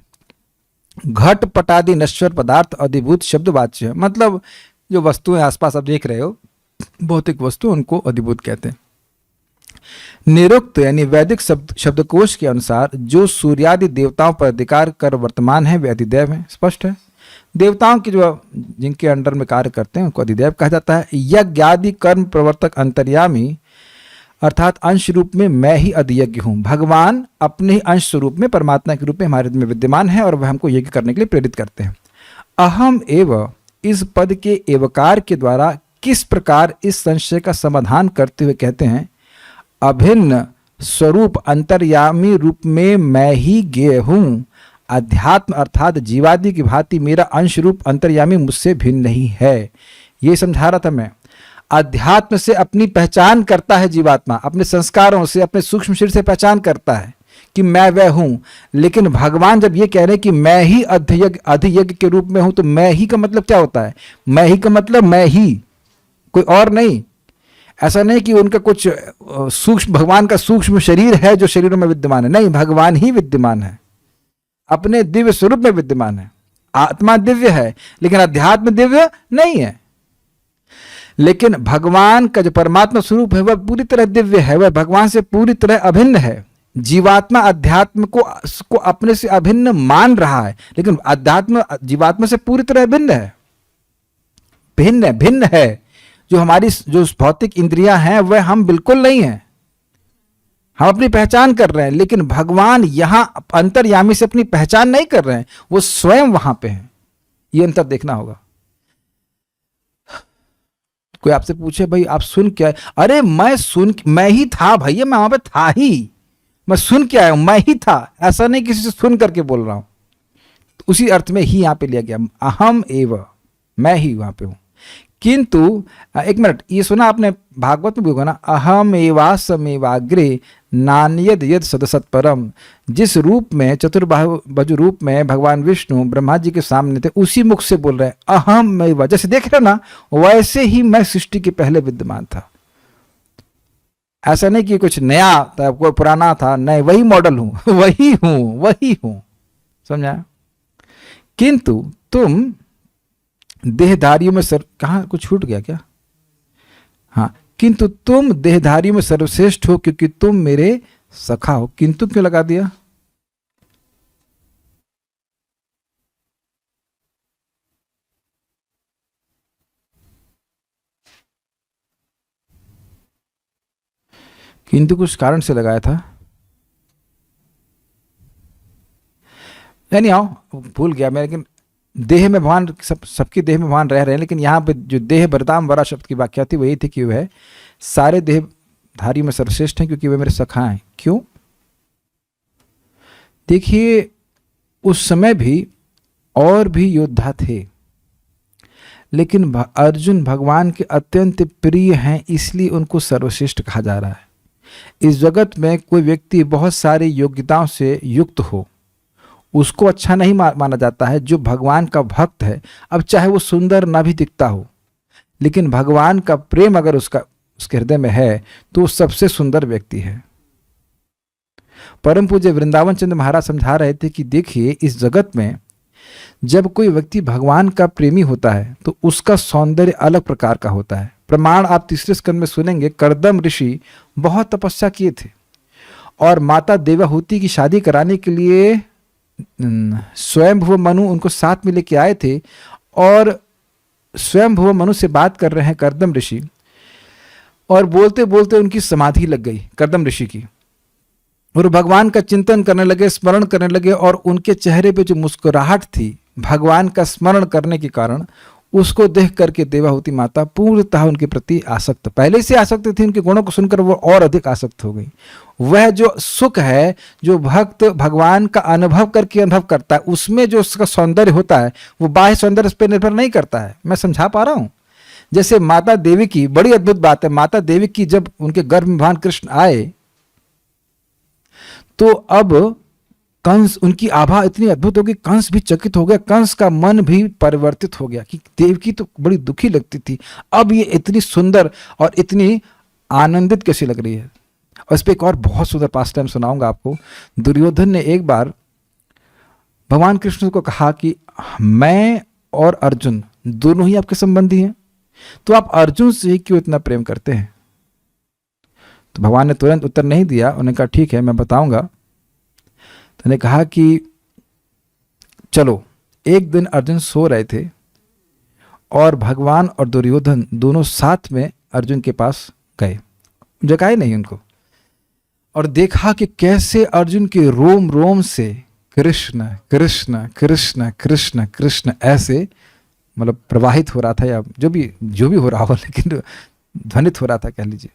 घट पटादि नश्वर पदार्थ अधिभूत शब्द वाच्य है, मतलब जो वस्तुएं आसपास आप देख रहे हो भौतिक वस्तु, उनको अधिभूत कहते हैं। निरुक्त यानी वैदिक शब्दकोश के अनुसार जो सूर्यादि देवताओं पर अधिकार कर वर्तमान है वे अधिदेव हैं। स्पष्ट है, देवताओं की जो जिनके अंडर में कार्य करते हैं उनको अधिदेव कहा जाता है। यज्ञ आदि कर्म प्रवर्तक अंतर्यामी अर्थात अंश रूप में मैं ही अधियज्ञ हूँ। भगवान अपने ही अंश स्वरूप में परमात्मा के रूप में हमारे में विद्यमान है और वह हमको यज्ञ करने के लिए प्रेरित करते हैं। अहम एव इस पद के एवकार के द्वारा किस प्रकार इस संशय का समाधान करते हुए कहते हैं, अभिन्न स्वरूप अंतर्यामी रूप में मैं ही ज्ञेय हूँ। अध्यात्म अर्थात जीवादि की भांति मेरा अंश रूप अंतर्यामी मुझसे भिन्न नहीं है। ये समझा रहा था मैं। अध्यात्म से अपनी पहचान करता है जीवात्मा, अपने संस्कारों से, अपने सूक्ष्म शरीर से पहचान करता है कि मैं वह हूं। लेकिन भगवान जब ये कह रहे हैं कि मैं ही अधियज्ञ के रूप में हूं, तो मैं ही का मतलब क्या होता है? मैं ही का मतलब मैं ही, कोई और नहीं। ऐसा नहीं कि उनका कुछ सूक्ष्म, भगवान का सूक्ष्म शरीर है जो शरीरों में विद्यमान है, नहीं, भगवान ही विद्यमान है, अपने दिव्य स्वरूप में विद्यमान है। आत्मा दिव्य है लेकिन अध्यात्म दिव्य नहीं है। लेकिन भगवान का जो परमात्मा स्वरूप है वह पूरी तरह दिव्य है, वह भगवान से पूरी तरह अभिन्न है। जीवात्मा अध्यात्म को अपने से अभिन्न मान रहा है, लेकिन अध्यात्म जीवात्मा से पूरी तरह भिन्न है, भिन्न है। जो हमारी जो भौतिक इंद्रियां हैं वह हम बिल्कुल नहीं हैं, हम अपनी पहचान कर रहे हैं। लेकिन भगवान यहां अंतर्यामी से अपनी पहचान नहीं कर रहे हैं, वो स्वयं वहां पे हैं। ये अंतर देखना होगा। कोई आपसे पूछे भाई आप सुन क्या है? अरे मैं ही था भैया, मैं वहां पे था ही, मैं सुन क्या है, मैं ही था। ऐसा नहीं किसी से सुन करके बोल रहा हूं, तो उसी अर्थ में ही यहां पे लिया गया, अहम एव, मैं ही वहां पे हूं। किंतु एक मिनट, ये सुना आपने भागवत में भी होगा ना, अहम एवासमेवाग्रे नान्यद यद सदसत्परम। जिस रूप में, चतुर्बाहु रूप में भगवान विष्णु ब्रह्मा जी के सामने थे, उसी मुख से बोल रहे हैं अहम एव। जैसे देख रहे हो ना, वैसे ही मैं सृष्टि के पहले विद्यमान था। ऐसा नहीं कि कुछ नया था, कोई पुराना था, नहीं, वही मॉडल हूं, वही हूं। समझा? किंतु तुम देहधारियों में कहाँ कुछ छूट गया क्या? हाँ, किंतु तुम देहधारियों में सर्वश्रेष्ठ हो क्योंकि तुम मेरे सखा हो। किंतु क्यों लगा दिया? किंतु कुछ कारण से लगाया था, यानी आओ भूल गया मैं। लेकिन देह में भगवान, सबकी देह में भगवान रह रहे हैं, लेकिन यहाँ पे जो देह भरताम वरा शब्द की व्याख्या थी वही थी कि वह सारे देहधारी में सर्वश्रेष्ठ हैं क्योंकि वे मेरे सखा हैं। क्यों? देखिए, उस समय भी और भी योद्धा थे, लेकिन अर्जुन भगवान के अत्यंत प्रिय हैं, इसलिए उनको सर्वश्रेष्ठ कहा जा रहा है। इस जगत में कोई व्यक्ति बहुत सारी योग्यताओं से युक्त हो, उसको अच्छा नहीं माना जाता है। जो भगवान का भक्त है, अब चाहे वो सुंदर ना भी दिखता हो, लेकिन भगवान का प्रेम अगर उसके हृदय में है तो वो सबसे सुंदर व्यक्ति है। परम पूज्य वृंदावन चंद्र महाराज समझा रहे थे कि देखिए, इस जगत में जब कोई व्यक्ति भगवान का प्रेमी होता है तो उसका सौंदर्य अलग प्रकार का होता है। प्रमाण आप तीसरे स्कंद में सुनेंगे। कर्दम ऋषि बहुत तपस्या किए थे और माता देवाहूति की शादी कराने के लिए स्वयंभुव मनु उनको साथ में लेके आए थे, और स्वयंभुव मनु से बात कर रहे हैं कर्दम ऋषि, और बोलते बोलते उनकी समाधि लग गई कर्दम ऋषि की, और भगवान का चिंतन करने लगे, स्मरण करने लगे, और उनके चेहरे पे जो मुस्कुराहट थी भगवान का स्मरण करने के कारण, उसको देख करके देवाहूति माता पूर्णतः उनके प्रति आसक्त, पहले से आसक्त थी, उनके गुणों को सुनकर वो और अधिक आसक्त हो गई। वह जो सुख है जो भक्त भगवान का अनुभव करके अनुभव करता है, उसमें जो उसका सौंदर्य होता है वो बाह्य सौंदर्य पर निर्भर नहीं करता है। मैं समझा पा रहा हूं? जैसे माता देवी की बड़ी अद्भुत बात है, माता देवी की जब उनके गर्भ में भगवान कृष्ण आए तो अब कंस, उनकी आभा इतनी अद्भुत हो गई, कंस भी चकित हो गया, कंस का मन भी परिवर्तित हो गया कि देवकी तो बड़ी दुखी लगती थी, अब ये इतनी सुंदर और इतनी आनंदित कैसी लग रही है। और इस पर एक और बहुत सुंदर पास टाइम सुनाऊंगा आपको। दुर्योधन ने एक बार भगवान कृष्ण को कहा कि मैं और अर्जुन दोनों ही आपके संबंधी हैं, तो आप अर्जुन से क्यों इतना प्रेम करते हैं? तो भगवान ने तुरंत उत्तर नहीं दिया, उन्होंने कहा ठीक है मैं बताऊंगा। तो उन्होंने कहा कि चलो, एक दिन अर्जुन सो रहे थे और भगवान और दुर्योधन दोनों साथ में अर्जुन के पास गए, जगाए नहीं उनको, और देखा कि कैसे अर्जुन के रोम रोम से कृष्ण कृष्ण कृष्ण कृष्ण कृष्ण ऐसे मतलब प्रवाहित हो रहा था, या जो भी हो रहा हो, लेकिन ध्वनित हो रहा था कह लीजिए।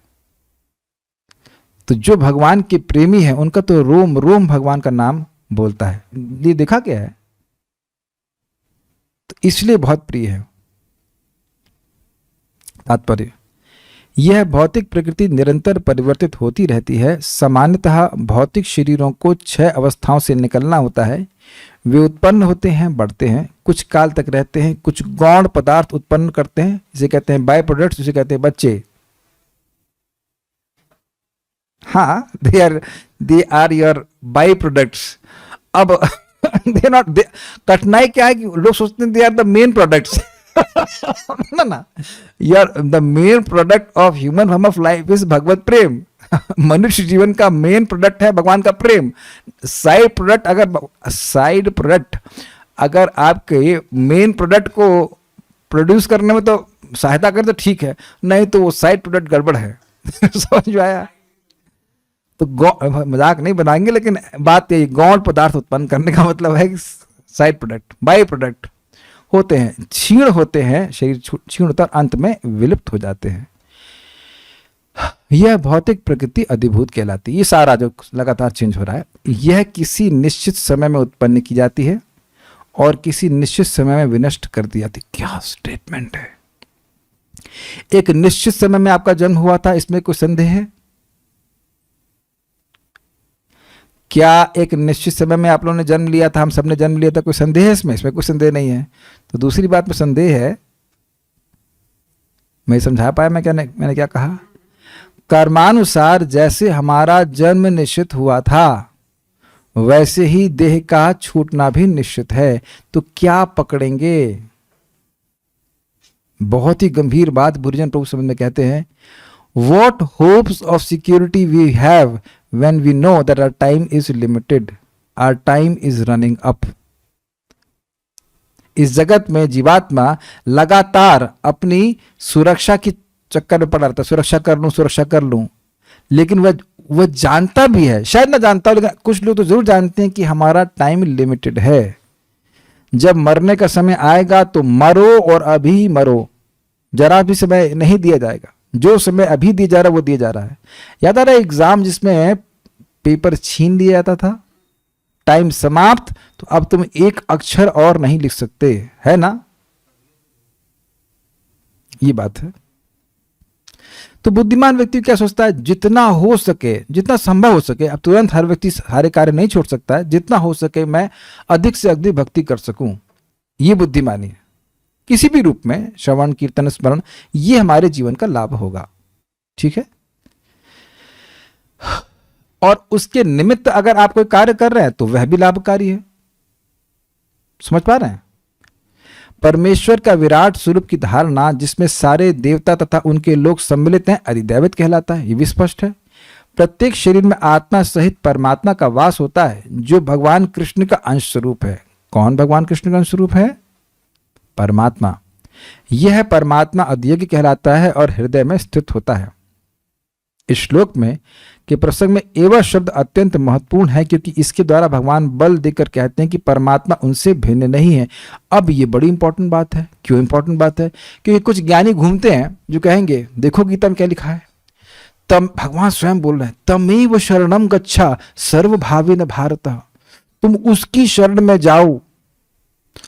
तो जो भगवान के प्रेमी है उनका तो रोम रोम भगवान का नाम बोलता है। ये देखा क्या है, तो इसलिए बहुत प्रिय है। तात्पर्य, यह भौतिक प्रकृति निरंतर परिवर्तित होती रहती है। सामान्यतः भौतिक शरीरों को 6 अवस्थाओं से निकलना होता है। वे उत्पन्न होते हैं, बढ़ते हैं, कुछ काल तक रहते हैं, कुछ गौण पदार्थ उत्पन्न करते हैं, जिसे कहते हैं बाय प्रोडक्ट्स, जिसे कहते हैं बच्चे। हाँ, they are your by products. अब कठिनाई क्या है कि लोग सोचते हैं they are the main products. ना, यार the main product of human form of life is भगवत प्रेम। मनुष्य जीवन का मेन प्रोडक्ट है भगवान का प्रेम। साइड प्रोडक्ट अगर आपके मेन प्रोडक्ट को प्रोड्यूस करने में तो सहायता करे तो ठीक है, नहीं तो वो साइड प्रोडक्ट गड़बड़ है। समझ में आया? तो मजाक नहीं बनाएंगे, लेकिन बात यही, गौण पदार्थ उत्पन्न करने का मतलब है कि साइड प्रोडक्ट, बाई प्रोडक्ट होते हैं, क्षीण होते हैं, शरीर क्षीण होता है, अंत में विलुप्त हो जाते हैं। यह भौतिक प्रकृति अधिभूत कहलाती है। ये सारा जो लगातार चेंज हो रहा है, यह किसी निश्चित समय में उत्पन्न की जाती है और किसी निश्चित समय में विनष्ट कर दी जाती। क्या स्टेटमेंट है! एक निश्चित समय में आपका जन्म हुआ था, इसमें कोई संदेह है क्या? एक निश्चित समय में आप लोगों ने जन्म लिया था, हम सबने जन्म लिया था, कोई संदेह है इसमें? इसमें कोई संदेह नहीं है। तो दूसरी बात में संदेह है, मैं समझा पाया मैंने क्या कहा? कर्मानुसार जैसे हमारा जन्म निश्चित हुआ था, वैसे ही देह का छूटना भी निश्चित है। तो क्या पकड़ेंगे? बहुत ही गंभीर बात बुरीजन प्रभु समझ में कहते हैं, What hopes of security we have when we know that our time is limited, our time is running up. इस जगत में जीवात्मा लगातार अपनी सुरक्षा की चक्कर में पड़ा रहता है, सुरक्षा कर लूं, लेकिन वह जानता भी है, शायद ना जानता हो, लेकिन कुछ लोग तो जरूर जानते हैं कि हमारा टाइम लिमिटेड है। जब मरने का समय आएगा तो मरो, और अभी मरो, जरा भी समय नहीं दिया जाएगा। जो समय अभी दिया जा रहा है वो दिया जा रहा है। याद आ रहा है एग्जाम जिसमें पेपर छीन लिया जाता था, टाइम समाप्त, तो अब तुम एक अक्षर और नहीं लिख सकते, है ना? ये बात है। तो बुद्धिमान व्यक्ति क्या सोचता है? जितना हो सके, जितना संभव हो सके, अब तुरंत हर व्यक्ति सारे कार्य नहीं छोड़ सकता है, जितना हो सके मैं अधिक से अधिक भक्ति कर सकूं, ये बुद्धिमानी है। किसी भी रूप में श्रवण, कीर्तन, स्मरण, ये हमारे जीवन का लाभ होगा। ठीक है? और उसके निमित्त अगर आप कोई कार्य कर रहे हैं तो वह भी लाभकारी है। समझ पा रहे हैं? परमेश्वर का विराट स्वरूप की धारणा, जिसमें सारे देवता तथा उनके लोग सम्मिलित हैं, अधिदैवत कहलाता है। ये भी स्पष्ट है। प्रत्येक शरीर में आत्मा सहित परमात्मा का वास होता है, जो भगवान कृष्ण का अंश स्वरूप है। कौन भगवान कृष्ण का अंश स्वरूप है? परमात्मा। यह परमात्मा अध्यक्ष कहलाता है और हृदय में स्थित होता है। इस श्लोक में के प्रसंग में एवं शब्द अत्यंत महत्वपूर्ण है, क्योंकि इसके द्वारा भगवान बल देकर कहते हैं कि परमात्मा उनसे भिन्न नहीं है। अब ये बड़ी इंपॉर्टेंट बात है। क्यों इंपॉर्टेंट बात है? क्योंकि कुछ ज्ञानी घूमते हैं जो कहेंगे, देखो गीता में क्या लिखा है, तम भगवान स्वयं बोल रहे हैं, तमेव शरणम गच्छा सर्वभावेन भारत। तुम उसकी शरण में जाओ,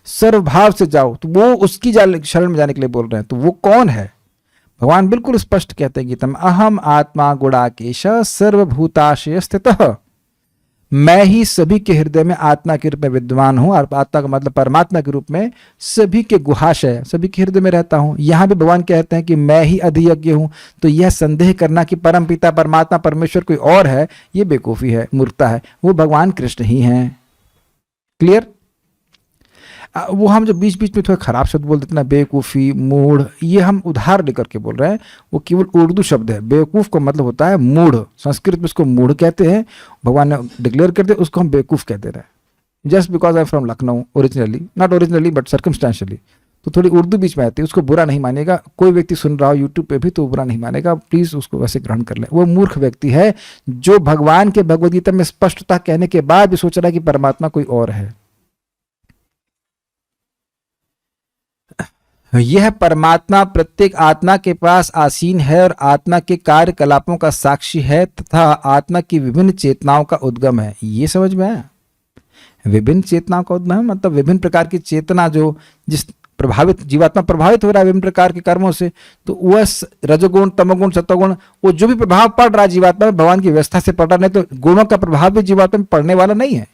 सर्वभाव से जाओ। तो वो उसकी शरण में जाने के लिए बोल रहे हैं। तो वो कौन है? भगवान बिल्कुल स्पष्ट कहते हैं गीता में, अहम आत्मा गुणाकेश सर्वभूताशय स्थितः। मैं ही सभी के हृदय में आत्मा के रूप में विद्यमान हूं, और आत्मा का मतलब परमात्मा के रूप में सभी के गुहाशय, सभी के हृदय में रहता हूं। यहां भी भगवान कहते हैं कि मैं ही अधियज्ञ हूं। तो यह संदेह करना कि परम पिता परमात्मा परमेश्वर कोई और है, यह बेवकूफी है, मूर्खता है। वो भगवान कृष्ण ही हैं। क्लियर? वो हम जो बीच बीच में थोड़ा खराब शब्द बोल देते ना, बेवकूफ़ी, मूढ़, ये हम उधार लेकर के बोल रहे हैं, वो केवल उर्दू शब्द है। बेवकूफ़ का मतलब होता है मूढ़, संस्कृत में उसको मूढ़ कहते हैं, भगवान ने डिक्लेयर करते, उसको हम बेवकूफ़ कहते रहे। Just because I from Lucknow originally, not originally but circumstantially, तो थोड़ी उर्दू बीच में आती है, उसको बुरा नहीं मानेगा। कोई व्यक्ति सुन रहा हो यूट्यूब पे भी तो बुरा नहीं मानेगा, प्लीज़ उसको वैसे ग्रहण कर ले। वो मूर्ख व्यक्ति है जो भगवान के भगवद गीता में स्पष्टता कहने के बाद भी सोच रहा है कि परमात्मा कोई और है। यह परमात्मा प्रत्येक आत्मा के पास आसीन है और आत्मा के कार्यकलापों का साक्षी है तथा आत्मा की विभिन्न चेतनाओं का उद्गम है। ये समझ में आया? विभिन्न चेतनाओं का उद्गम है मतलब विभिन्न प्रकार की चेतना जो जिस प्रभावित जीवात्मा प्रभावित हो रहा है विभिन्न प्रकार के कर्मों से, तो वह रजोगुण, तमोगुण, सत्वगुण, वो जो भी प्रभाव पड़ रहा है जीवात्मा में भगवान की व्यवस्था से पड़ रहा, नहीं तो गुणों का प्रभाव भी जीवात्मा में पड़ने वाला नहीं है,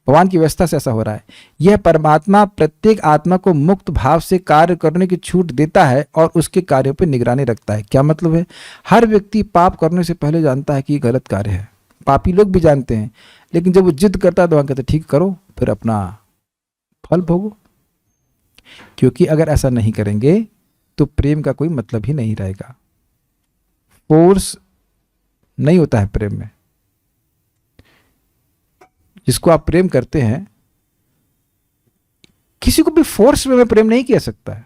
भगवान की व्यवस्था से ऐसा हो रहा है। यह परमात्मा प्रत्येक आत्मा को मुक्त भाव से कार्य करने की छूट देता है और उसके कार्यों पर निगरानी रखता है। क्या मतलब है? हर व्यक्ति पाप करने से पहले जानता है कि ये गलत कार्य है, पापी लोग भी जानते हैं, लेकिन जब वो जिद करता है तो वहां कहते ठीक करो, फिर अपना फल भोगो। क्योंकि अगर ऐसा नहीं करेंगे तो प्रेम का कोई मतलब ही नहीं रहेगा। फोर्स नहीं होता है प्रेम में। जिसको आप प्रेम करते हैं, किसी को भी फोर्स में प्रेम नहीं किया सकता है।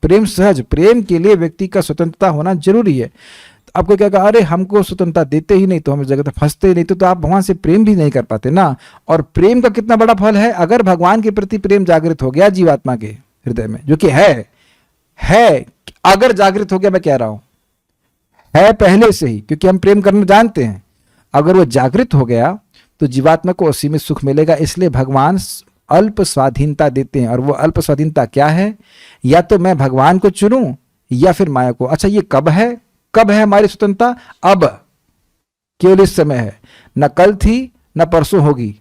प्रेम सहज, प्रेम के लिए व्यक्ति का स्वतंत्रता होना जरूरी है। तो आपको क्या कहा, अरे हमको स्वतंत्रता देते ही नहीं तो हम इस जगह फंसते ही नहीं, तो आप भगवान से प्रेम भी नहीं कर पाते ना। और प्रेम का कितना बड़ा फल है, अगर भगवान के प्रति प्रेम जागृत हो गया जीवात्मा के हृदय में, जो कि है अगर जागृत हो गया, मैं कह रहा हूं है पहले से ही, क्योंकि हम प्रेम करना जानते हैं। अगर वो जागृत हो गया तो जीवात्मा को असीमित सुख मिलेगा। इसलिए भगवान अल्प स्वाधीनता देते हैं। और वो अल्प स्वाधीनता क्या है? या तो मैं भगवान को चुनूं या फिर माया को। अच्छा, ये कब है? कब है हमारी स्वतंत्रता? अब, केवल इस समय है, न कल थी न परसों होगी,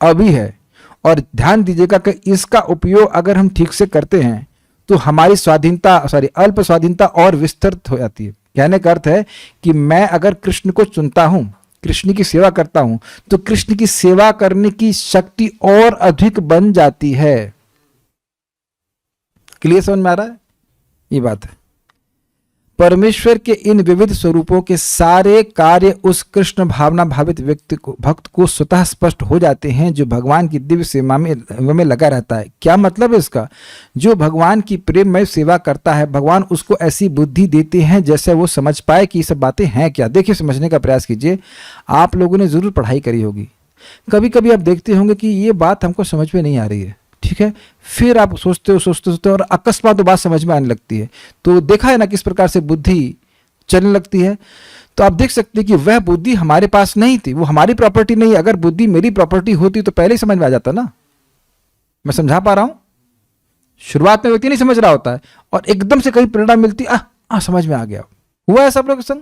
अभी है। और ध्यान दीजिएगा कि इसका उपयोग अगर हम ठीक से करते हैं तो हमारी स्वाधीनता, अल्प स्वाधीनता और विस्तृत हो जाती है। कहने का अर्थ है कि मैं अगर कृष्ण को चुनता हूं, कृष्ण की सेवा करता हूं, तो कृष्ण की सेवा करने की शक्ति और अधिक बन जाती है। क्लियर समझ में आ रहा है? ये बात है। परमेश्वर के इन विविध स्वरूपों के सारे कार्य उस कृष्ण भावना भावित व्यक्ति को, भक्त को स्वतः स्पष्ट हो जाते हैं जो भगवान की दिव्य सेवा में लगा रहता है। क्या मतलब है इसका? जो भगवान की प्रेममय सेवा करता है, भगवान उसको ऐसी बुद्धि देते हैं जैसे वो समझ पाए कि ये सब बातें हैं क्या। देखिए, समझने का प्रयास कीजिए। आप लोगों ने जरूर पढ़ाई करी होगी, कभी कभी आप देखते होंगे कि ये बात हमको समझ में नहीं आ रही है, ठीक है, फिर आप सोचते हो और अकस्मात तो बात समझ में आने लगती है। तो देखा है ना किस प्रकार से बुद्धि चलने लगती है। तो आप देख सकते हैं कि वह बुद्धि हमारे पास नहीं थी, वो हमारी प्रॉपर्टी नहीं। अगर बुद्धि मेरी प्रॉपर्टी होती तो पहले ही समझ में आ जाता ना। मैं समझा पा रहा हूं? शुरुआत में व्यक्ति नहीं समझ रहा होता है और एकदम से कहीं प्रेरणा मिलती, समझ में आ गया। हुआ है सब लोग संग।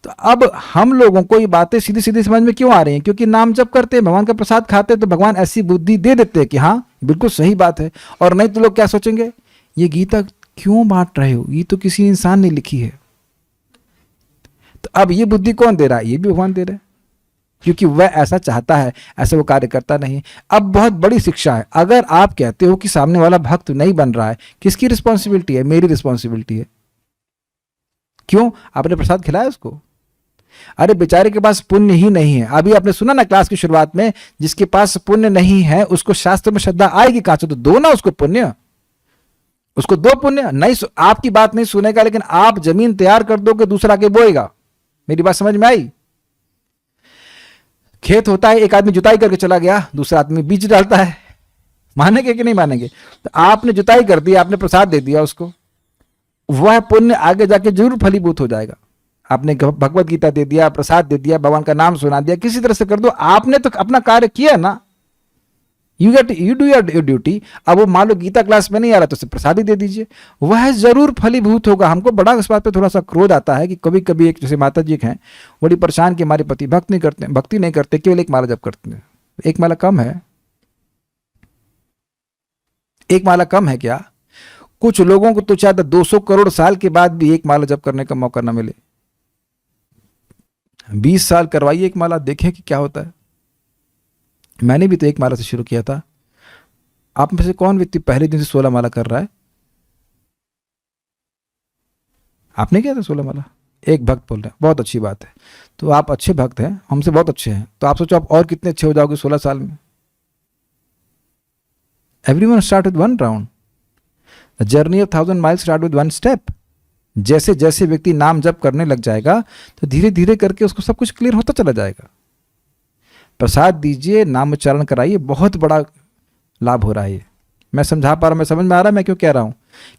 तो अब हम लोगों को ये बातें सीधी सीधी समझ में क्यों आ रही हैं? क्योंकि नाम जप करते हैं, भगवान का प्रसाद खाते हैं, तो भगवान ऐसी बुद्धि दे देते हैं कि हाँ बिल्कुल सही बात है। और नहीं तो लोग क्या सोचेंगे, ये गीता क्यों बांट रहे हो, ये तो किसी इंसान ने लिखी है। तो अब ये बुद्धि कौन दे रहा है? ये भी भगवान दे रहे हैं, क्योंकि वह ऐसा चाहता है, ऐसा वो कार्य करता नहीं। अब बहुत बड़ी शिक्षा है। अगर आप कहते हो कि सामने वाला भक्त नहीं बन रहा है, किसकी रिस्पॉन्सिबिलिटी है? मेरी रिस्पॉन्सिबिलिटी है। क्यों? आपने प्रसाद खिलाया उसको? अरे बेचारे के पास पुण्य ही नहीं है। अभी आपने सुना ना क्लास की शुरुआत में, जिसके पास पुण्य नहीं है उसको शास्त्र में श्रद्धा आएगी कहां से? तो दो ना उसको पुण्य, उसको दो पुण्य। नहीं, आपकी बात नहीं सुनेगा, लेकिन आप जमीन तैयार कर दोगे, दूसरा के बोएगा। मेरी बात समझ में आई? खेत होता है, एक आदमी जुताई करके चला गया, दूसरा आदमी बीज डालता है, मानेंगे कि नहीं मानेंगे? तो आपने जुताई कर दी, आपने प्रसाद दे दिया उसको, वह पुण्य आगे जाके जरूर फलीभूत हो जाएगा। आपने भगवत गीता दे दिया, प्रसाद दे दिया, भगवान का नाम सुना दिया, किसी तरह से कर दो, आपने तो अपना कार्य किया ना। You do your duty. अब वो मान लो गीता क्लास में नहीं आ रहा तो उसे प्रसाद ही दे दीजिए, वह जरूर फलीभूत होगा। हमको बड़ा इस बात पे थोड़ा सा क्रोध आता है कि कभी कभी एक जैसे माता जी हैं, बड़ी परेशान कि हमारे पति भक्ति नहीं करते, केवल एक माला जप करते हैं। एक माला कम है? एक माला कम है क्या? कुछ लोगों को तो शायद 200 करोड़ साल के बाद भी एक माला जप करने का मौका ना मिले। 20 साल करवाइए एक माला, देखें कि क्या होता है। मैंने भी तो एक माला से शुरू किया था। आप में से कौन व्यक्ति पहले दिन से 16 माला कर रहा है? आपने किया था 16 माला? एक भक्त बोल रहे हैं, बहुत अच्छी बात है। तो आप अच्छे भक्त हैं, हमसे बहुत अच्छे हैं। तो आप सोचो आप और कितने अच्छे हो जाओगे 16 साल में। Everyone start with one round. The journey of 1000 miles start with one step. जैसे जैसे व्यक्ति नाम जप करने लग जाएगा तो धीरे धीरे करके उसको सब कुछ क्लियर होता चला जाएगा। प्रसाद दीजिए, नाम उच्चारण कराइए, बहुत बड़ा लाभ हो रहा है ये। मैं समझा पा रहा हूं, मैं समझ में आ रहा है मैं क्यों कह रहा हूं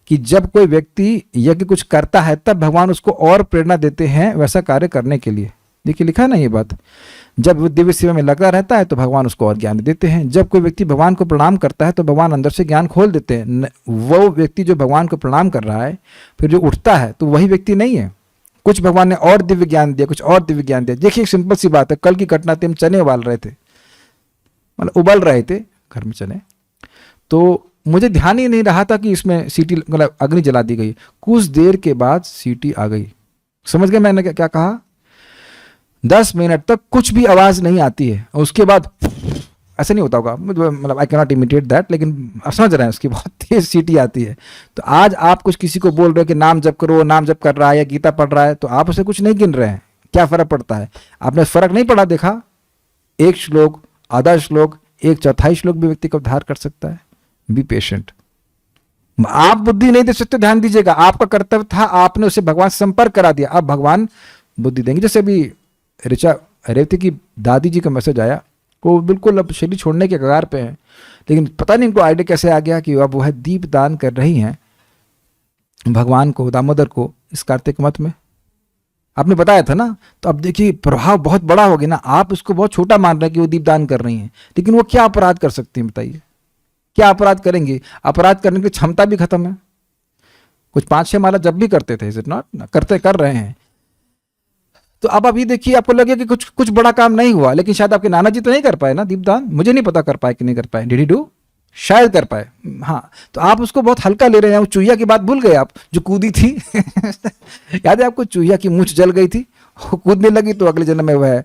कि जब कोई व्यक्ति यज्ञ कुछ करता है तब भगवान उसको और प्रेरणा देते हैं वैसा कार्य करने के लिए। देखिए लिखा है ना ये बात। जब वो दिव्य सेवा में लगा रहता है तो भगवान उसको और ज्ञान देते हैं। जब कोई व्यक्ति भगवान को प्रणाम करता है तो भगवान अंदर से ज्ञान खोल देते हैं। वो व्यक्ति जो भगवान को प्रणाम कर रहा है फिर जो उठता है तो वही व्यक्ति नहीं है। कुछ भगवान ने और दिव्य ज्ञान दिया, कुछ और दिव्य ज्ञान दिया। देखिए एक सिंपल सी बात है, कल की घटना थी, हम चने उबाल रहे थे, मतलब उबल रहे थे घर में चने, तो मुझे ध्यान ही नहीं रहा था कि इसमें सीटी मतलब अग्नि जला दी गई। कुछ देर के बाद सीटी आ गई। समझ गए मैंने क्या कहा? 10 मिनट तक कुछ भी आवाज नहीं आती है, और उसके बाद ऐसा नहीं होता होगा, मतलब I can not imitate that, लेकिन आप समझ रहे हैं उसकी बहुत तेज सीटी आती है। तो आज आप कुछ किसी को बोल रहे हो कि नाम जप करो, नाम जप कर रहा है या गीता पढ़ रहा है, तो आप उसे कुछ नहीं गिन रहे हैं। क्या फर्क पड़ता है? आपने फर्क नहीं पड़ा देखा? एक श्लोक, आधा श्लोक, 1/4 श्लोक भी व्यक्ति को उद्धार कर सकता है। Be patient. आप बुद्धि नहीं दे सकते, ध्यान दीजिएगा। आपका कर्तव्य था, आपने उसे भगवान से संपर्क करा दिया, अब भगवान बुद्धि देंगे। जैसे अभी ऋचा रेवती की दादी जी का मैसेज आया, वो बिल्कुल अब शरीर छोड़ने के कगार पे हैं, लेकिन पता नहीं उनको आइडिया कैसे आ गया कि अब वह दीप दान कर रही हैं भगवान को, दामोदर को, इस कार्तिक मत में। आपने बताया था ना। तो अब देखिए प्रभाव बहुत बड़ा हो गया ना। आप उसको बहुत छोटा मान रहे हैं कि वो दीपदान कर रही हैं, लेकिन वो क्या अपराध कर सकती हैं बताइए? क्या अपराध करेंगी? अपराध करने की क्षमता भी खत्म है। कुछ 5-6 माला जब भी करते थे, इज इट नॉट, करते कर रहे हैं। तो अब अभी देखिए आपको लगे कि कुछ बड़ा काम नहीं हुआ, लेकिन शायद आपके नाना जी तो नहीं कर पाए ना दीपदान। मुझे नहीं पता कर पाए कि नहीं कर पाए। Did he do? शायद कर पाए, हाँ। तो आप उसको बहुत हल्का ले रहे हैं। वो चूहिया की बात भूल गए आप, जो कूदी थी याद है आपको? चूहिया की मूंछ जल गई थी, वो कूदने लगी तो अगले जन्म में वह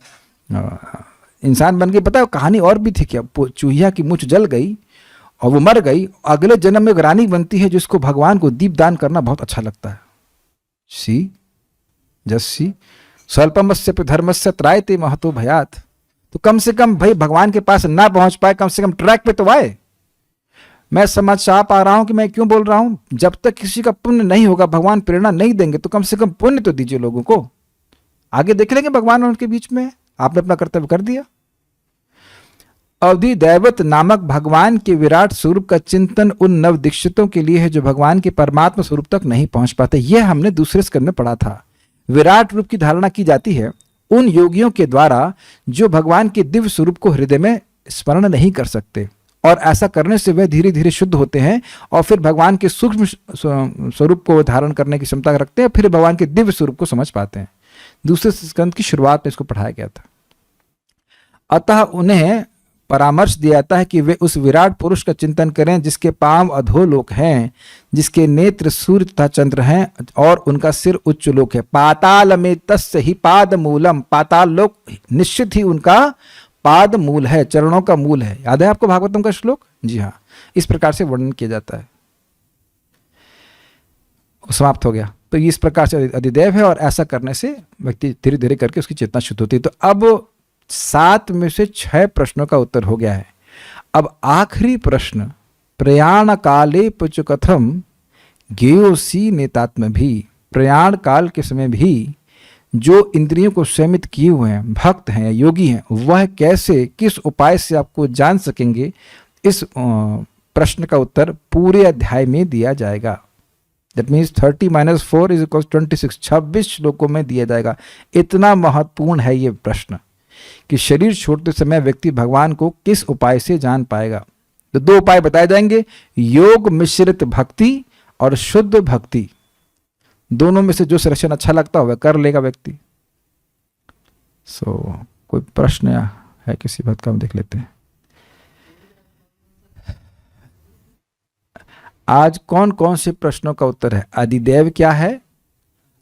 इंसान बन गई। पता है कहानी और भी थी क्या? चूहिया की मूंछ जल गई और वो मर गई। अगले जन्म में एक रानी बनती है जिसको भगवान को दीपदान करना बहुत अच्छा लगता है। सी जस्ट सी स्वल्पमस्य धर्मस्य त्रायते महतो भयात। तो कम से कम भाई भगवान के पास ना पहुंच पाए, कम से कम ट्रैक पे तो आए। मैं समझ पा रहा हूं कि मैं क्यों बोल रहा हूं। जब तक किसी का पुण्य नहीं होगा, भगवान प्रेरणा नहीं देंगे, तो कम से कम पुण्य तो दीजिए लोगों को। आगे देख लेंगे भगवान और उनके बीच में। आपने अपना कर्तव्य कर दिया। अवधि दैवत नामक भगवान के विराट स्वरूप का चिंतन उन नव दीक्षितों के लिए है जो भगवान के परमात्मा स्वरूप तक नहीं पहुंच पाते। यह हमने दूसरे स्कंद में पढ़ा था। विराट रूप की धारणा की जाती है उन योगियों के द्वारा जो भगवान के दिव्य स्वरूप को हृदय में स्मरण नहीं कर सकते, और ऐसा करने से वे धीरे धीरे शुद्ध होते हैं और फिर भगवान के सूक्ष्म स्वरूप को धारण करने की क्षमता रखते हैं, फिर भगवान के दिव्य स्वरूप को समझ पाते हैं। दूसरे स्कंद की शुरुआत में इसको पढ़ाया गया था। अतः उन्हें परामर्श दिया जाता है कि वे उस विराट पुरुष का चिंतन करें जिसके पांव अधोलोक हैं, जिसके नेत्र सूर्य तथा चंद्र हैं और उनका सिर उच्च लोक है। पाताल में तस्य ही पाद मूलम। पाताल लोक निश्चित ही उनका पाद मूल है, चरणों का मूल है। याद है आपको भागवतम का श्लोक? जी हाँ, इस प्रकार से वर्णन किया जाता है। समाप्त हो गया। तो इस प्रकार से अधिदेव है और ऐसा करने से व्यक्ति धीरे धीरे करके उसकी चेतना शुद्ध होती है। तो अब 7 में से 6 प्रश्नों का उत्तर हो गया है। अब आखिरी प्रश्न, प्रयाण काले पुच कथम गेयोसी नेतात्म भी। प्रयाण काल के समय भी जो इंद्रियों को संयमित किए हुए हैं, भक्त हैं, योगी हैं, वह कैसे, किस उपाय से आपको जान सकेंगे, इस प्रश्न का उत्तर पूरे अध्याय में दिया जाएगा। दैट मीन्स 30 - 4 = 26, 26 श्लोकों में दिया जाएगा। इतना महत्वपूर्ण है ये प्रश्न कि शरीर छोड़ते समय व्यक्ति भगवान को किस उपाय से जान पाएगा। तो 2 उपाय बताए जाएंगे, योग मिश्रित भक्ति और शुद्ध भक्ति। दोनों में से जो सिलेक्शन अच्छा लगता हो वह कर लेगा व्यक्ति। कोई प्रश्न है किसी बात का? हम देख लेते हैं। आज कौन कौन से प्रश्नों का उत्तर है? अधिदेव क्या है,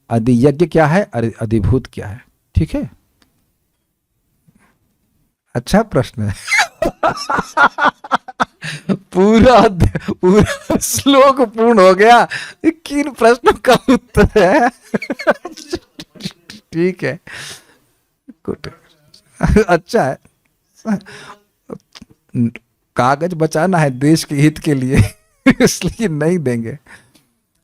अधियज्ञ क्या है, अधिभूत क्या है? ठीक है, अच्छा प्रश्न है। पूरा पूरा श्लोक पूर्ण हो गया, किन प्रश्नों का उत्तर है? ठीक है, गुड, अच्छा है। कागज बचाना है देश के हित के लिए, इसलिए नहीं देंगे।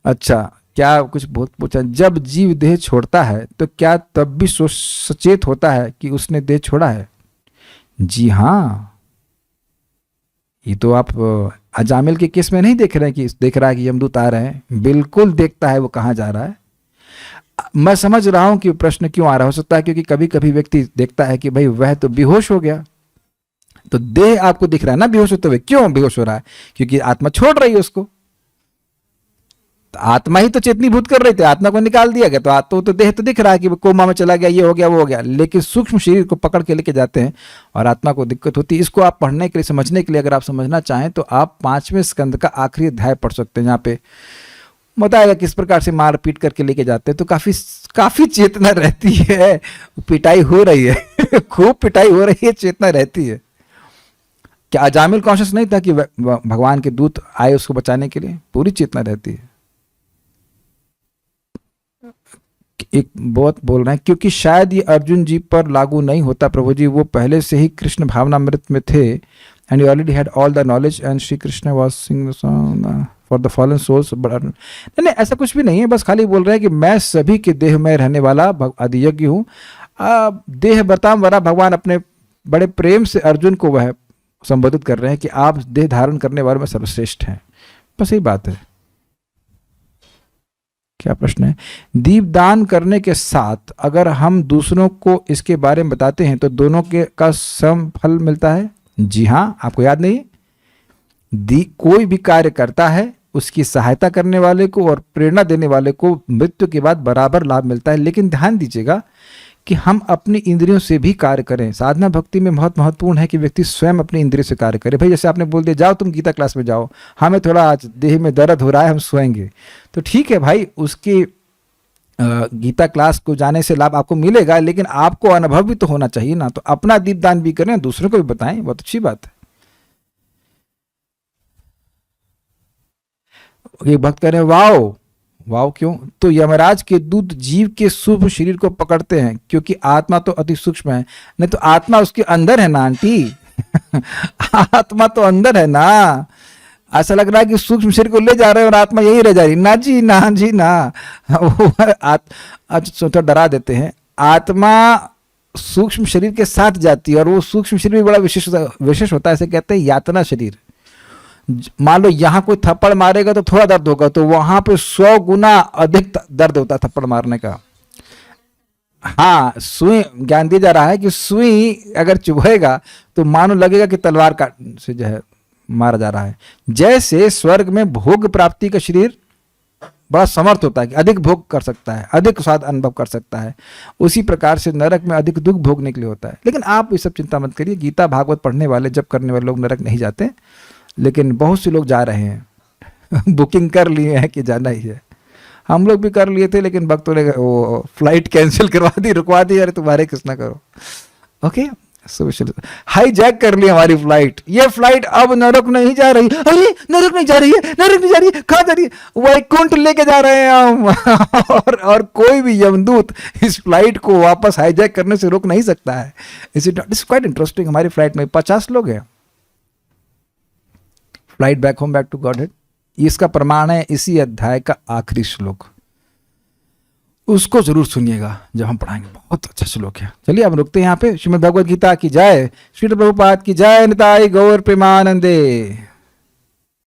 अच्छा, क्या कुछ बहुत पूछा, जब जीव देह छोड़ता है तो क्या तब भी सचेत होता है कि उसने देह छोड़ा है? जी हाँ, ये तो आप अजामिल के केस में नहीं देख रहे हैं कि देख रहा है कि यमदूत आ रहे हैं, बिल्कुल देखता है वो कहाँ जा रहा है। मैं समझ रहा हूं कि प्रश्न क्यों आ रहा हो सकता है क्योंकि कभी कभी व्यक्ति देखता है कि भाई वह तो बेहोश हो गया, तो देह आपको दिख रहा है ना बेहोश होते हुए, क्यों बेहोश हो रहा है? क्योंकि आत्मा छोड़ रही है उसको। तो आत्मा ही तो चेतनीभूत कर रही थी, आत्मा को निकाल दिया गया, तो देह तो दिख रहा है कि वो कोमा में चला गया, ये हो गया वो हो गया, लेकिन सूक्ष्म शरीर को पकड़ के लेके जाते हैं और आत्मा को दिक्कत होती है। इसको आप पढ़ने के लिए, समझने के लिए, अगर आप समझना चाहें तो आप 5वें स्कंद का आखिरी अध्याय पढ़ सकते हैं, जहाँ पे बताएगा किस प्रकार से मार पीट करके लेके जाते हैं। तो काफी चेतना रहती है, पिटाई हो रही है खूब पिटाई हो रही है, चेतना रहती है। क्या अजामिल कॉन्शियस नहीं था कि भगवान के दूत आए उसको बचाने के लिए? पूरी चेतना रहती है। एक बहुत बोल रहे हैं क्योंकि शायद ये अर्जुन जी पर लागू नहीं होता प्रभु जी, वो पहले से ही कृष्ण भावनामृत में थे and you already had all the knowledge and Shri Krishna was singing the song for the fallen souls. नहीं, ऐसा कुछ भी नहीं है, बस खाली बोल रहे हैं कि मैं सभी के देह में रहने वाला अधियज्ञ हूँ। देह बताम वरा, भगवान अपने बड़े प्रेम से अर्जुन को वह संबोधित कर रहे हैं कि आप देह धारण करने वाले में सर्वश्रेष्ठ हैं। बस यही बात है। क्या प्रश्न है? दीपदान करने के साथ अगर हम दूसरों को इसके बारे में बताते हैं तो दोनों के का सम फल मिलता है? जी हाँ, आपको याद नहीं? कोई भी कार्य करता है उसकी सहायता करने वाले को और प्रेरणा देने वाले को मृत्यु के बाद बराबर लाभ मिलता है। लेकिन ध्यान दीजिएगा कि हम अपनी इंद्रियों से भी कार्य करें। साधना भक्ति में बहुत महत्वपूर्ण है कि व्यक्ति स्वयं अपनी इंद्रियों से कार्य करे। भाई जैसे आपने बोल दिया जाओ तुम गीता क्लास में जाओ, हमें थोड़ा आज देह में दर्द हो रहा है, हम सोएंगे, तो ठीक है भाई, उसकी गीता क्लास को जाने से लाभ आपको मिलेगा, लेकिन आपको अनुभव भी तो होना चाहिए ना। तो अपना दीपदान भी करें, दूसरों को भी बताएं, बहुत अच्छी बात है। एक भक्त कह रहे हैं वाओ वाओ, क्यों? तो यमराज के दूत जीव के शुभ शरीर को पकड़ते हैं क्योंकि आत्मा तो अति सूक्ष्म है। नहीं तो आत्मा उसके अंदर है ना आंटी आत्मा तो अंदर है ना। ऐसा लग रहा है कि सूक्ष्म शरीर को ले जा रहे हैं और आत्मा यही रह जा रही। ना जी ना जी ना तो डरा देते हैं। आत्मा सूक्ष्म शरीर के साथ जाती है और वो सूक्ष्म शरीर भी बड़ा विशेष होता है। ऐसे कहते हैं यातना शरीर। मान लो यहाँ कोई थप्पड़ मारेगा तो थोड़ा दर्द होगा, तो वहां पे 100 गुना अधिक दर्द होता है थप्पड़ मारने का। हाँ, सुई ज्ञान दिया जा रहा है कि सुई अगर चुभेगा तो मानो लगेगा कि तलवार का से जो है मारा जा रहा है। जैसे स्वर्ग में भोग प्राप्ति का शरीर बड़ा समर्थ होता है कि अधिक भोग कर सकता है, अधिक स्वाद अनुभव कर सकता है, उसी प्रकार से नरक में अधिक दुख भोगने के लिए होता है। लेकिन आप ये सब चिंता मत करिए। गीता भागवत पढ़ने वाले, जब करने वाले लोग नरक नहीं जाते, लेकिन बहुत से लोग जा रहे हैं बुकिंग कर लिए हैं कि जाना ही है। हम लोग भी कर लिए थे, लेकिन भक्तों ने वो फ्लाइट कैंसिल करवा दी, रुकवा दी। अरे तुम्हारे किस ना करो, ओके, हाई जैक कर लिया हमारी फ्लाइट। ये फ्लाइट अब नरक नहीं जा रही। अरे नरक नहीं जा रही है, नरक नहीं जा रही है, कहाँ जा रही है? वैकुंठ लेके जा रहे हैं हम और कोई भी यमदूत इस फ्लाइट को वापस हाईजैक करने से रोक नहीं सकता है। It's quite interesting. हमारी फ्लाइट में 50 लोग हैं। Flight back home back to Godhead, इसका प्रमाण है इसी अध्याय का आखिरी श्लोक। उसको जरूर सुनिएगा जब हम पढ़ाएंगे, बहुत अच्छा श्लोक है। चलिए अब रुकते हैं यहाँ पे। श्रीमद् भगवद गीता की जय, श्री प्रभुपाद की जय, निताई गौर प्रेमानंदे।